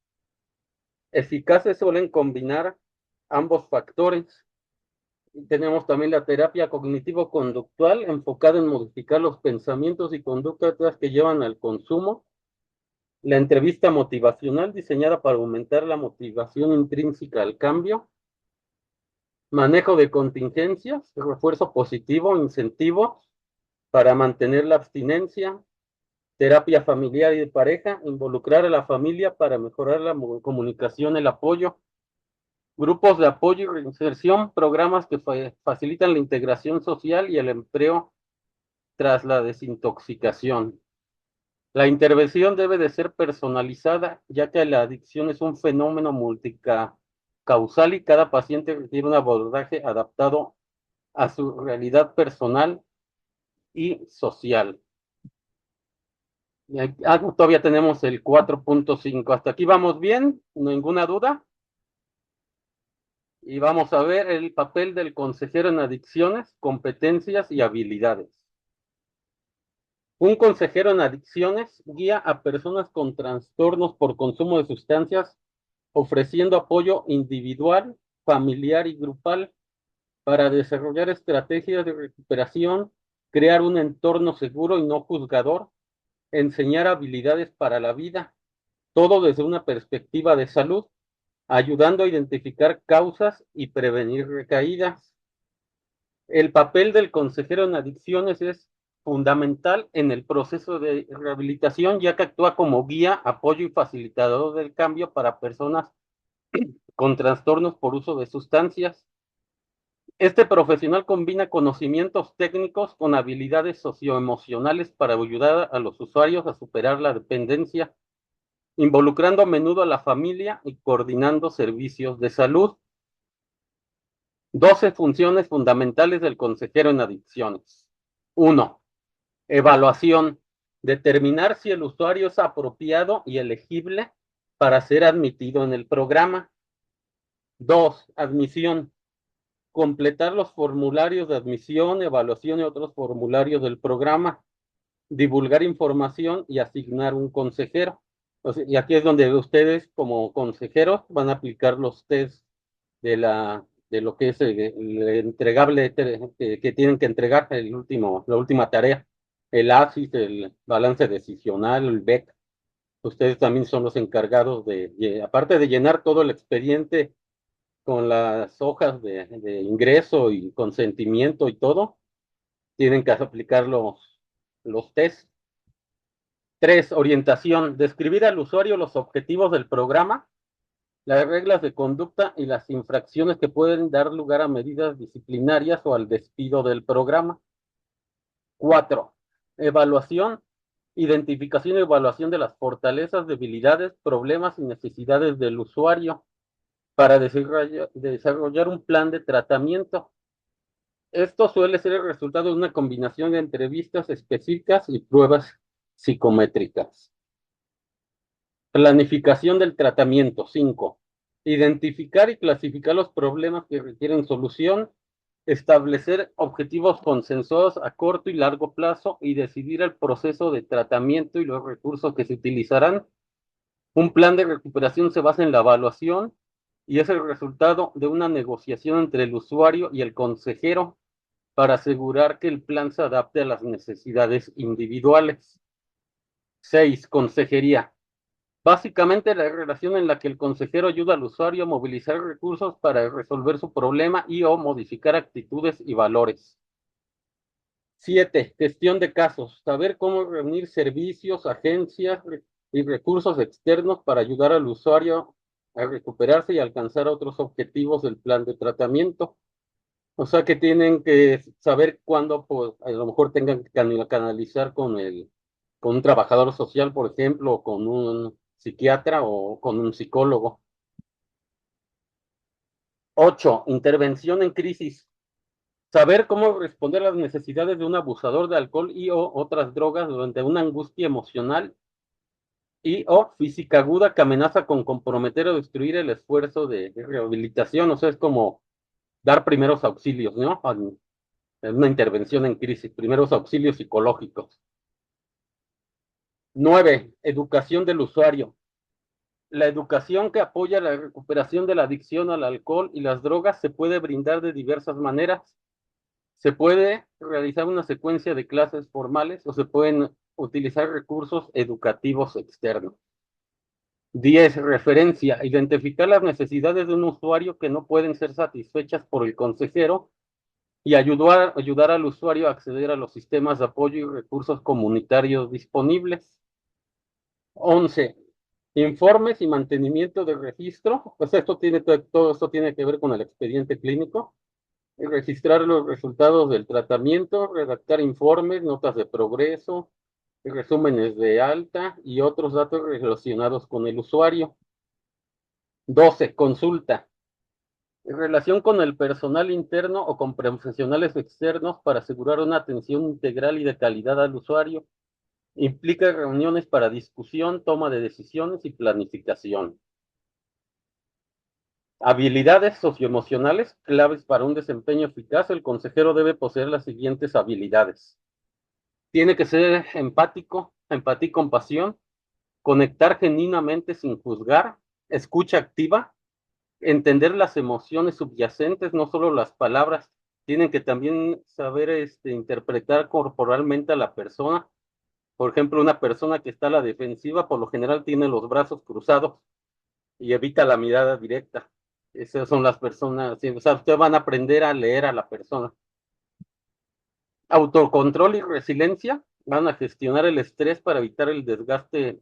eficaces suelen combinar ambos factores. Tenemos también la terapia cognitivo-conductual enfocada en modificar los pensamientos y conductas que llevan al consumo. La entrevista motivacional diseñada para aumentar la motivación intrínseca al cambio. Manejo de contingencias, refuerzo positivo, incentivo para mantener la abstinencia. Terapia familiar y de pareja, involucrar a la familia para mejorar la comunicación, el apoyo. Grupos de apoyo y reinserción, programas que facilitan la integración social y el empleo tras la desintoxicación. La intervención debe de ser personalizada, ya que la adicción es un fenómeno multicausal y cada paciente requiere un abordaje adaptado a su realidad personal y social. Todavía tenemos el 4.5. Hasta aquí vamos bien, ninguna duda. Y vamos a ver el papel del consejero en adicciones, competencias y habilidades. Un consejero en adicciones guía a personas con trastornos por consumo de sustancias, ofreciendo apoyo individual, familiar y grupal para desarrollar estrategias de recuperación, crear un entorno seguro y no juzgador, enseñar habilidades para la vida, todo desde una perspectiva de salud. ayudando a identificar causas y prevenir recaídas. El papel del consejero en adicciones es fundamental en el proceso de rehabilitación, ya que actúa como guía, apoyo y facilitador del cambio para personas con trastornos por uso de sustancias. Este profesional combina conocimientos técnicos con habilidades socioemocionales para ayudar a los usuarios a superar la dependencia, involucrando a menudo a la familia y coordinando servicios de salud. 12 funciones fundamentales del consejero en adicciones. 1. Evaluación. Determinar si el usuario es apropiado y elegible para ser admitido en el programa. 2. Admisión. Completar los formularios de admisión, evaluación y otros formularios del programa. Divulgar información y asignar un consejero. Y aquí es donde ustedes como consejeros van a aplicar los test de lo que es el entregable que tienen que entregar, la última tarea, el ACIS, el balance decisional, el BEC. Ustedes también son los encargados aparte de llenar todo el expediente con las hojas de ingreso y consentimiento y todo, tienen que aplicar los test. 3. Orientación. Describir al usuario los objetivos del programa, las reglas de conducta y las infracciones que pueden dar lugar a medidas disciplinarias o al despido del programa. 4. Evaluación. Identificación y evaluación de las fortalezas, debilidades, problemas y necesidades del usuario para desarrollar un plan de tratamiento. Esto suele ser el resultado de una combinación de entrevistas específicas y pruebas psicométricas. Planificación del tratamiento. 5. Identificar y clasificar los problemas que requieren solución, establecer objetivos consensuados a corto y largo plazo y decidir el proceso de tratamiento y los recursos que se utilizarán. Un plan de recuperación se basa en la evaluación y es el resultado de una negociación entre el usuario y el consejero para asegurar que el plan se adapte a las necesidades individuales. 6. Consejería. Básicamente la relación en la que el consejero ayuda al usuario a movilizar recursos para resolver su problema y o modificar actitudes y valores. 7. Gestión de casos. Saber cómo reunir servicios, agencias y recursos externos para ayudar al usuario a recuperarse y alcanzar otros objetivos del plan de tratamiento. O sea que tienen que saber cuándo, pues, a lo mejor tengan que canalizar con un trabajador social, por ejemplo, o con un psiquiatra o con un psicólogo. 8. Intervención en crisis. Saber cómo responder a las necesidades de un abusador de alcohol y o otras drogas durante una angustia emocional y o física aguda que amenaza con comprometer o destruir el esfuerzo de rehabilitación. O sea, es como dar primeros auxilios, ¿no? En una intervención en crisis, primeros auxilios psicológicos. 9. Educación del usuario. La educación que apoya la recuperación de la adicción al alcohol y las drogas se puede brindar de diversas maneras. Se puede realizar una secuencia de clases formales o se pueden utilizar recursos educativos externos. 10. Referencia. Identificar las necesidades de un usuario que no pueden ser satisfechas por el consejero y ayudar al usuario a acceder a los sistemas de apoyo y recursos comunitarios disponibles. 11. Informes y mantenimiento de registro. Pues todo esto tiene que ver con el expediente clínico. Registrar los resultados del tratamiento, redactar informes, notas de progreso, resúmenes de alta y otros datos relacionados con el usuario. 12. Consulta. En relación con el personal interno o con profesionales externos para asegurar una atención integral y de calidad al usuario. Implica reuniones para discusión, toma de decisiones y planificación. Habilidades socioemocionales claves para un desempeño eficaz. El consejero debe poseer las siguientes habilidades. Tiene que ser empático, empatía y compasión, conectar genuinamente sin juzgar, escucha activa, entender las emociones subyacentes, no solo las palabras, tienen que también saber interpretar corporalmente a la persona. Por ejemplo, una persona que está a la defensiva, por lo general tiene los brazos cruzados. y evita la mirada directa. Esas son las personas, o sea, ustedes van a aprender a leer a la persona. Autocontrol y resiliencia, van a gestionar el estrés para evitar el desgaste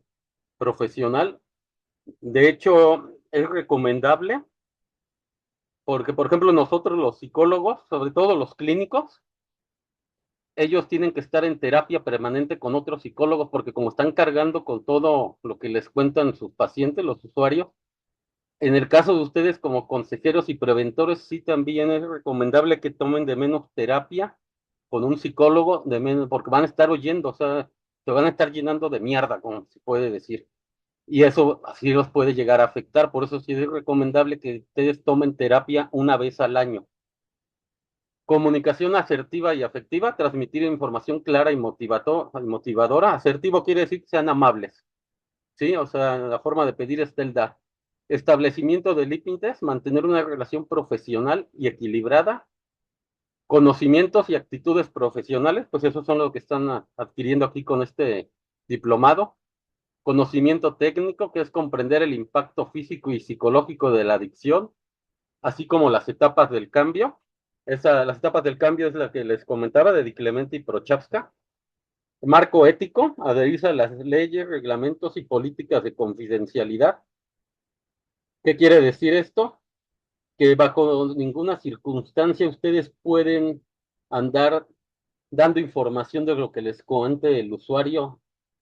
profesional. De hecho, es recomendable porque, por ejemplo, nosotros los psicólogos, sobre todo los clínicos, ellos tienen que estar en terapia permanente con otros psicólogos porque como están cargando con todo lo que les cuentan sus pacientes, los usuarios, en el caso de ustedes como consejeros y preventores, sí también es recomendable que tomen de menos terapia con un psicólogo, de menos, porque van a estar oyendo, o sea, se van a estar llenando de mierda, como se puede decir. Y eso así los puede llegar a afectar, por eso sí es recomendable que ustedes tomen terapia una vez al año. Comunicación asertiva y afectiva, transmitir información clara y motivadora. Asertivo quiere decir que sean amables, ¿sí? O sea, la forma de pedir está el dar. Establecimiento de límites, mantener una relación profesional y equilibrada. Conocimientos y actitudes profesionales, pues esos son los que están adquiriendo aquí con este diplomado. Conocimiento técnico, que es comprender el impacto físico y psicológico de la adicción, así como las etapas del cambio. Las etapas del cambio es la que les comentaba de Di Clemente y Prochaska. Marco ético, adherirse a las leyes, reglamentos y políticas de confidencialidad. ¿Qué quiere decir esto? Que bajo ninguna circunstancia ustedes pueden andar dando información de lo que les cuente el usuario,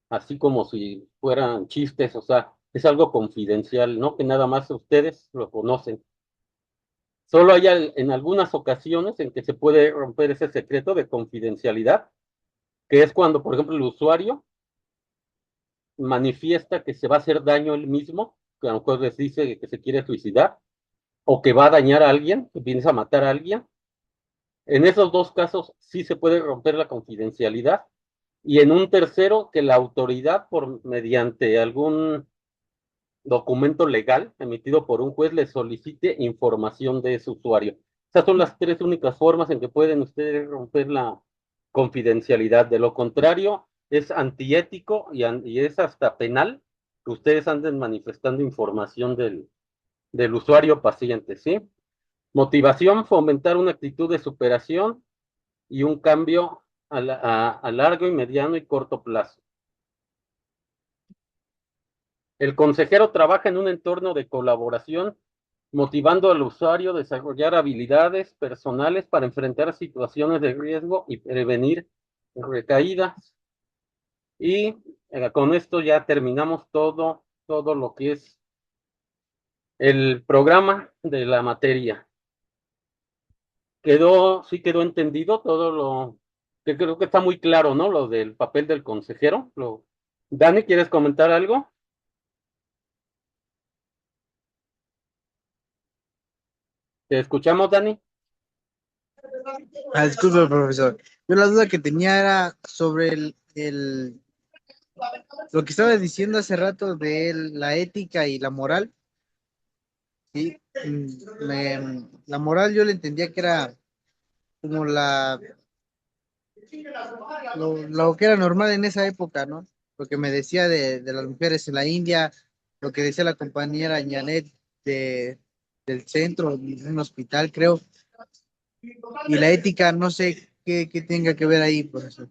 así como si fueran chistes, o sea, es algo confidencial, ¿no? Que nada más ustedes lo conocen. Solo hay en algunas ocasiones en que se puede romper ese secreto de confidencialidad, que es cuando, por ejemplo, el usuario manifiesta que se va a hacer daño él mismo, que a lo mejor les dice que se quiere suicidar, o que va a dañar a alguien, que piensa matar a alguien. En esos dos casos sí se puede romper la confidencialidad. Y en un tercero, que la autoridad, por mediante algún documento legal emitido por un juez, le solicite información de ese usuario. Esas son las tres únicas formas en que pueden ustedes romper la confidencialidad. De lo contrario, es antiético y es hasta penal que ustedes anden manifestando información del usuario paciente, ¿sí? Motivación, fomentar una actitud de superación y un cambio a largo y mediano y corto plazo. El consejero trabaja en un entorno de colaboración, motivando al usuario a desarrollar habilidades personales para enfrentar situaciones de riesgo y prevenir recaídas. Y con esto ya terminamos todo lo que es el programa de la materia. Sí quedó entendido todo lo que creo que está muy claro, ¿no? Lo del papel del consejero. Dani, ¿quieres comentar algo? ¿Te escuchamos, Dani? Disculpe, profesor. Yo la duda que tenía era sobre lo que estaba diciendo hace rato de la ética y la moral. ¿Sí? La moral yo le entendía que era como lo que era normal en esa época, ¿no? Lo que me decía de las mujeres en la India, lo que decía la compañera Janet del centro, en un hospital, creo. Y la ética, no sé qué tenga que ver ahí, profesor.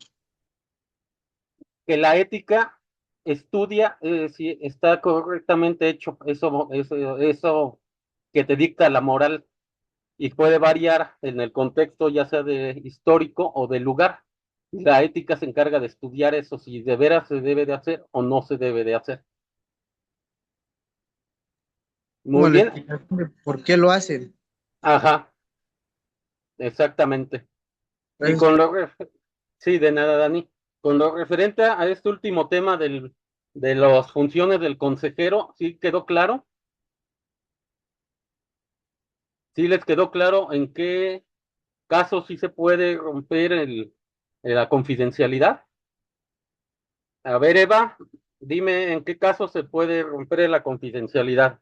Que la ética estudia si está correctamente hecho eso que te dicta la moral y puede variar en el contexto ya sea de histórico o del lugar. La ética se encarga de estudiar eso, si de veras se debe de hacer o no se debe de hacer. Como Muy la bien. explicación de por qué lo hacen. Ajá, exactamente. Y Gracias. sí, de nada, Dani. Con lo referente a este último tema de las funciones del consejero, ¿sí quedó claro? ¿Sí les quedó claro en qué casos sí se puede romper la confidencialidad? A ver, Eva, dime en qué casos se puede romper la confidencialidad.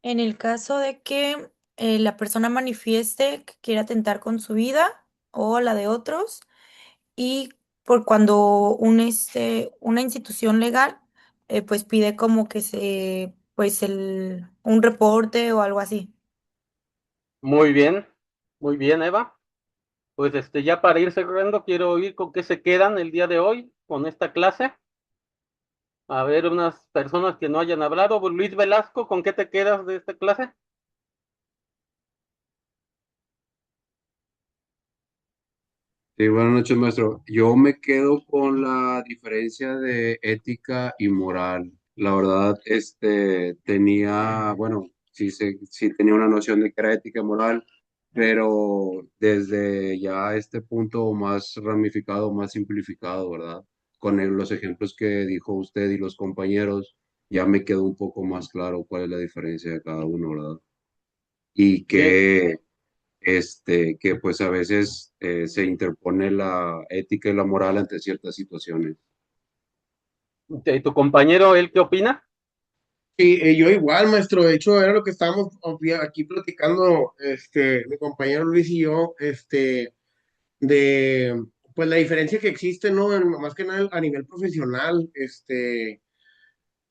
En el caso de que la persona manifieste que quiere atentar con su vida o la de otros, y por cuando una institución legal pues pide como que se pues un reporte o algo así. Muy bien, Eva. Pues ya para ir cerrando, quiero oír con qué se quedan el día de hoy con esta clase. A ver, unas personas que no hayan hablado. Luis Velasco, ¿con qué te quedas de esta clase? Sí, buenas noches, maestro. Yo me quedo con la diferencia de ética y moral. La verdad, tenía, bueno, sí tenía una noción de que era ética y moral, pero desde ya este punto más ramificado, más simplificado, ¿verdad? Con los ejemplos que dijo usted y los compañeros, ya me quedó un poco más claro cuál es la diferencia de cada uno, ¿verdad? Y Sí. que pues a veces se interpone la ética y la moral ante ciertas situaciones. ¿Y tu compañero, él qué opina? Sí, yo igual, maestro. De hecho, era lo que estábamos aquí platicando, mi compañero Luis y yo, de, pues la diferencia que existe, ¿no? Más que nada a nivel profesional,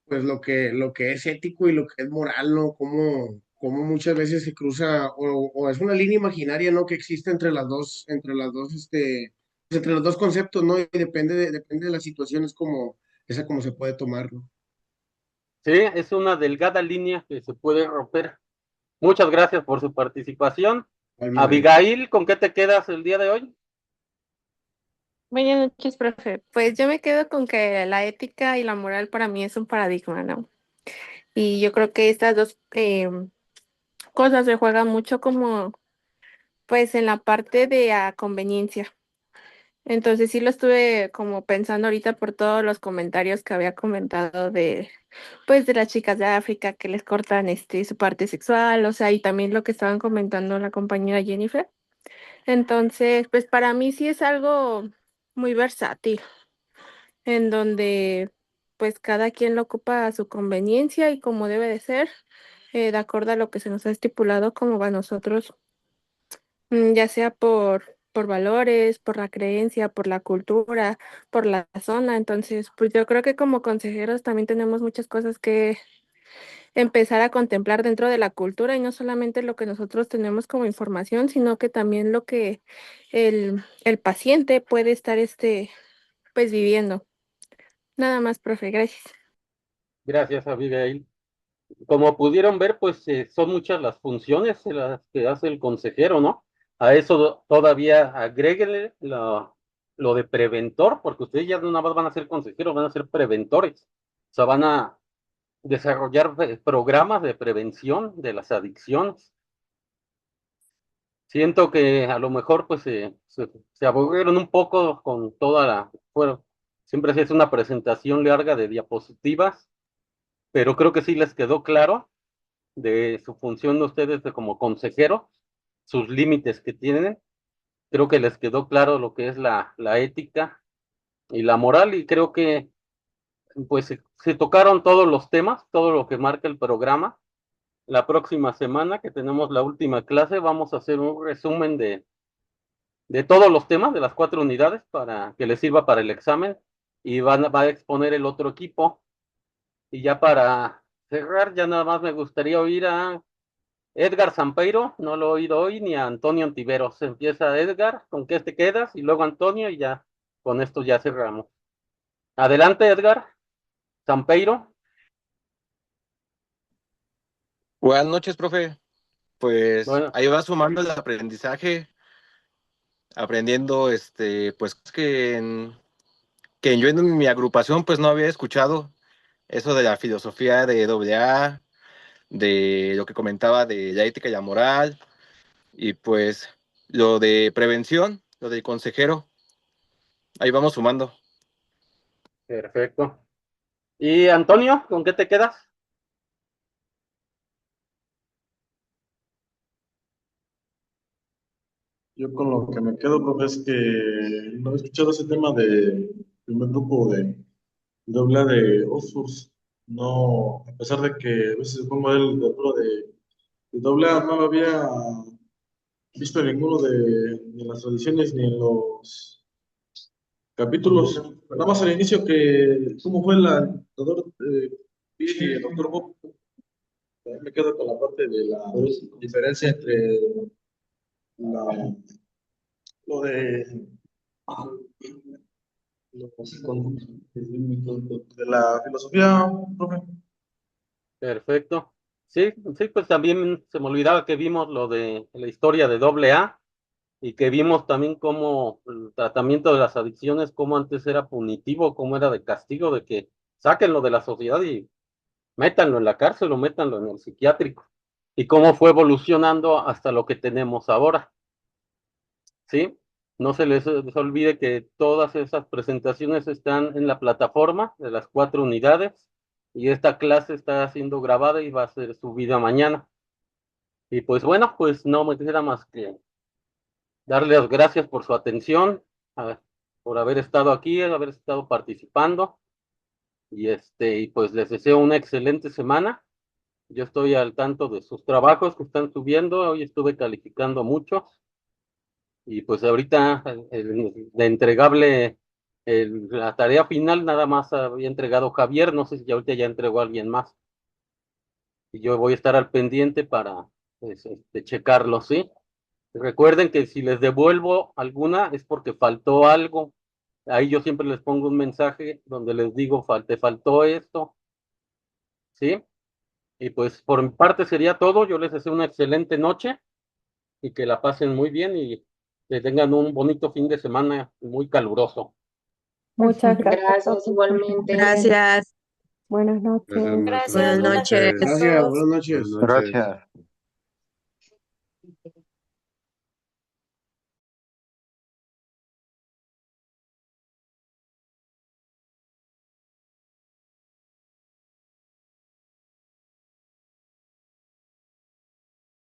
pues lo que es ético y lo que es moral, ¿no? Como muchas veces se cruza, o es una línea imaginaria, ¿no? Que existe pues, entre los dos conceptos, ¿no? Y depende de las situaciones como se puede tomar, ¿no? Sí, es una delgada línea que se puede romper. Muchas gracias por su participación. Igualmente. Abigail, ¿con qué te quedas el día de hoy? Buenas noches, profe. Pues yo me quedo con que la ética y la moral para mí es un paradigma, ¿no? Y yo creo que estas dos cosas se juegan mucho como, pues, en la parte de conveniencia. Entonces sí lo estuve como pensando ahorita por todos los comentarios que había comentado de, pues, de las chicas de África que les cortan su parte sexual, o sea, y también lo que estaban comentando la compañera Jennifer. Entonces, pues para mí sí es algo muy versátil, en donde pues cada quien lo ocupa a su conveniencia y como debe de ser, de acuerdo a lo que se nos ha estipulado como a nosotros, ya sea por valores, por la creencia, por la cultura, por la zona. Entonces, pues yo creo que como consejeros también tenemos muchas cosas que empezar a contemplar dentro de la cultura y no solamente lo que nosotros tenemos como información, sino que también lo que el paciente puede estar pues viviendo. Nada más, profe, gracias. Gracias, Abigail. Como pudieron ver, pues son muchas las funciones en las que hace el consejero, ¿no? A eso todavía agréguele lo de preventor, porque ustedes ya no nada más van a ser consejeros, van a ser preventores. O sea, van a desarrollar programas de prevención de las adicciones. Siento que a lo mejor pues se aburrieron un poco con bueno, siempre se hace una presentación larga de diapositivas, pero creo que sí les quedó claro de su función de ustedes como consejeros, sus límites que tienen. Creo que les quedó claro lo que es la ética y la moral y creo que pues se tocaron todos los temas, todo lo que marca el programa. La próxima semana que tenemos la última clase vamos a hacer un resumen de todos los temas de las 4 unidades para que les sirva para el examen y va a exponer el otro equipo. Y ya para cerrar, ya nada más me gustaría oír a Edgar Sampeiro, no lo he oído hoy, ni a Antonio Ontiveros. Empieza Edgar, ¿con qué te quedas? Y luego Antonio y ya, con esto ya cerramos. Adelante, Edgar Sampeiro. Buenas noches, profe. Pues Bueno, ahí va sumando el aprendizaje, aprendiendo, pues que yo en mi agrupación pues no había escuchado eso de la filosofía de AA, de lo que comentaba de la ética y la moral, y pues lo de prevención, lo del consejero, ahí vamos sumando. perfecto. Y Antonio, ¿con qué te quedas? Yo con lo que me quedo, profe, es que no he escuchado ese tema de primer grupo de doble de Oxford. No, a pesar de que a veces pongo el de doble A, no lo había visto en ninguno de las tradiciones ni en los capítulos. Nada más al inicio que cómo fue el doctor Bill y el doctor Bob. Me quedo con la parte de la diferencia entre la, lo de, de la filosofía, profe. Perfecto. Sí, sí, pues también se me olvidaba que vimos lo de la historia de doble A y que vimos también cómo el tratamiento de las adicciones, cómo antes era punitivo, cómo era de castigo, de que sáquenlo de la sociedad y métanlo en la cárcel o métanlo en el psiquiátrico. Y cómo fue evolucionando hasta lo que tenemos ahora. ¿Sí? No se les olvide que todas esas presentaciones están en la plataforma de las 4 unidades y esta clase está siendo grabada y va a ser subida mañana. Y pues bueno, pues no me queda más que darle las gracias por su atención, por haber estado aquí, haber estado participando y pues les deseo una excelente semana. Yo estoy al tanto de sus trabajos que están subiendo, hoy estuve calificando muchos. Y pues ahorita de entregable, la tarea final nada más había entregado Javier, no sé si ahorita ya entregó alguien más. Y yo voy a estar al pendiente para pues, checarlo, ¿sí? Recuerden que si les devuelvo alguna es porque faltó algo. Ahí yo siempre les pongo un mensaje donde les digo, te faltó esto, ¿sí? Y pues por mi parte sería todo. Yo les deseo una excelente noche y que la pasen muy bien y que tengan un bonito fin de semana muy caluroso. Muchas gracias, Gracias, profe. igualmente. Gracias. Buenas noches. Gracias, maestro. Gracias, Buenas buenas noches. noches a Gracias, todos. buenas noches. Buenas noches. Gracias.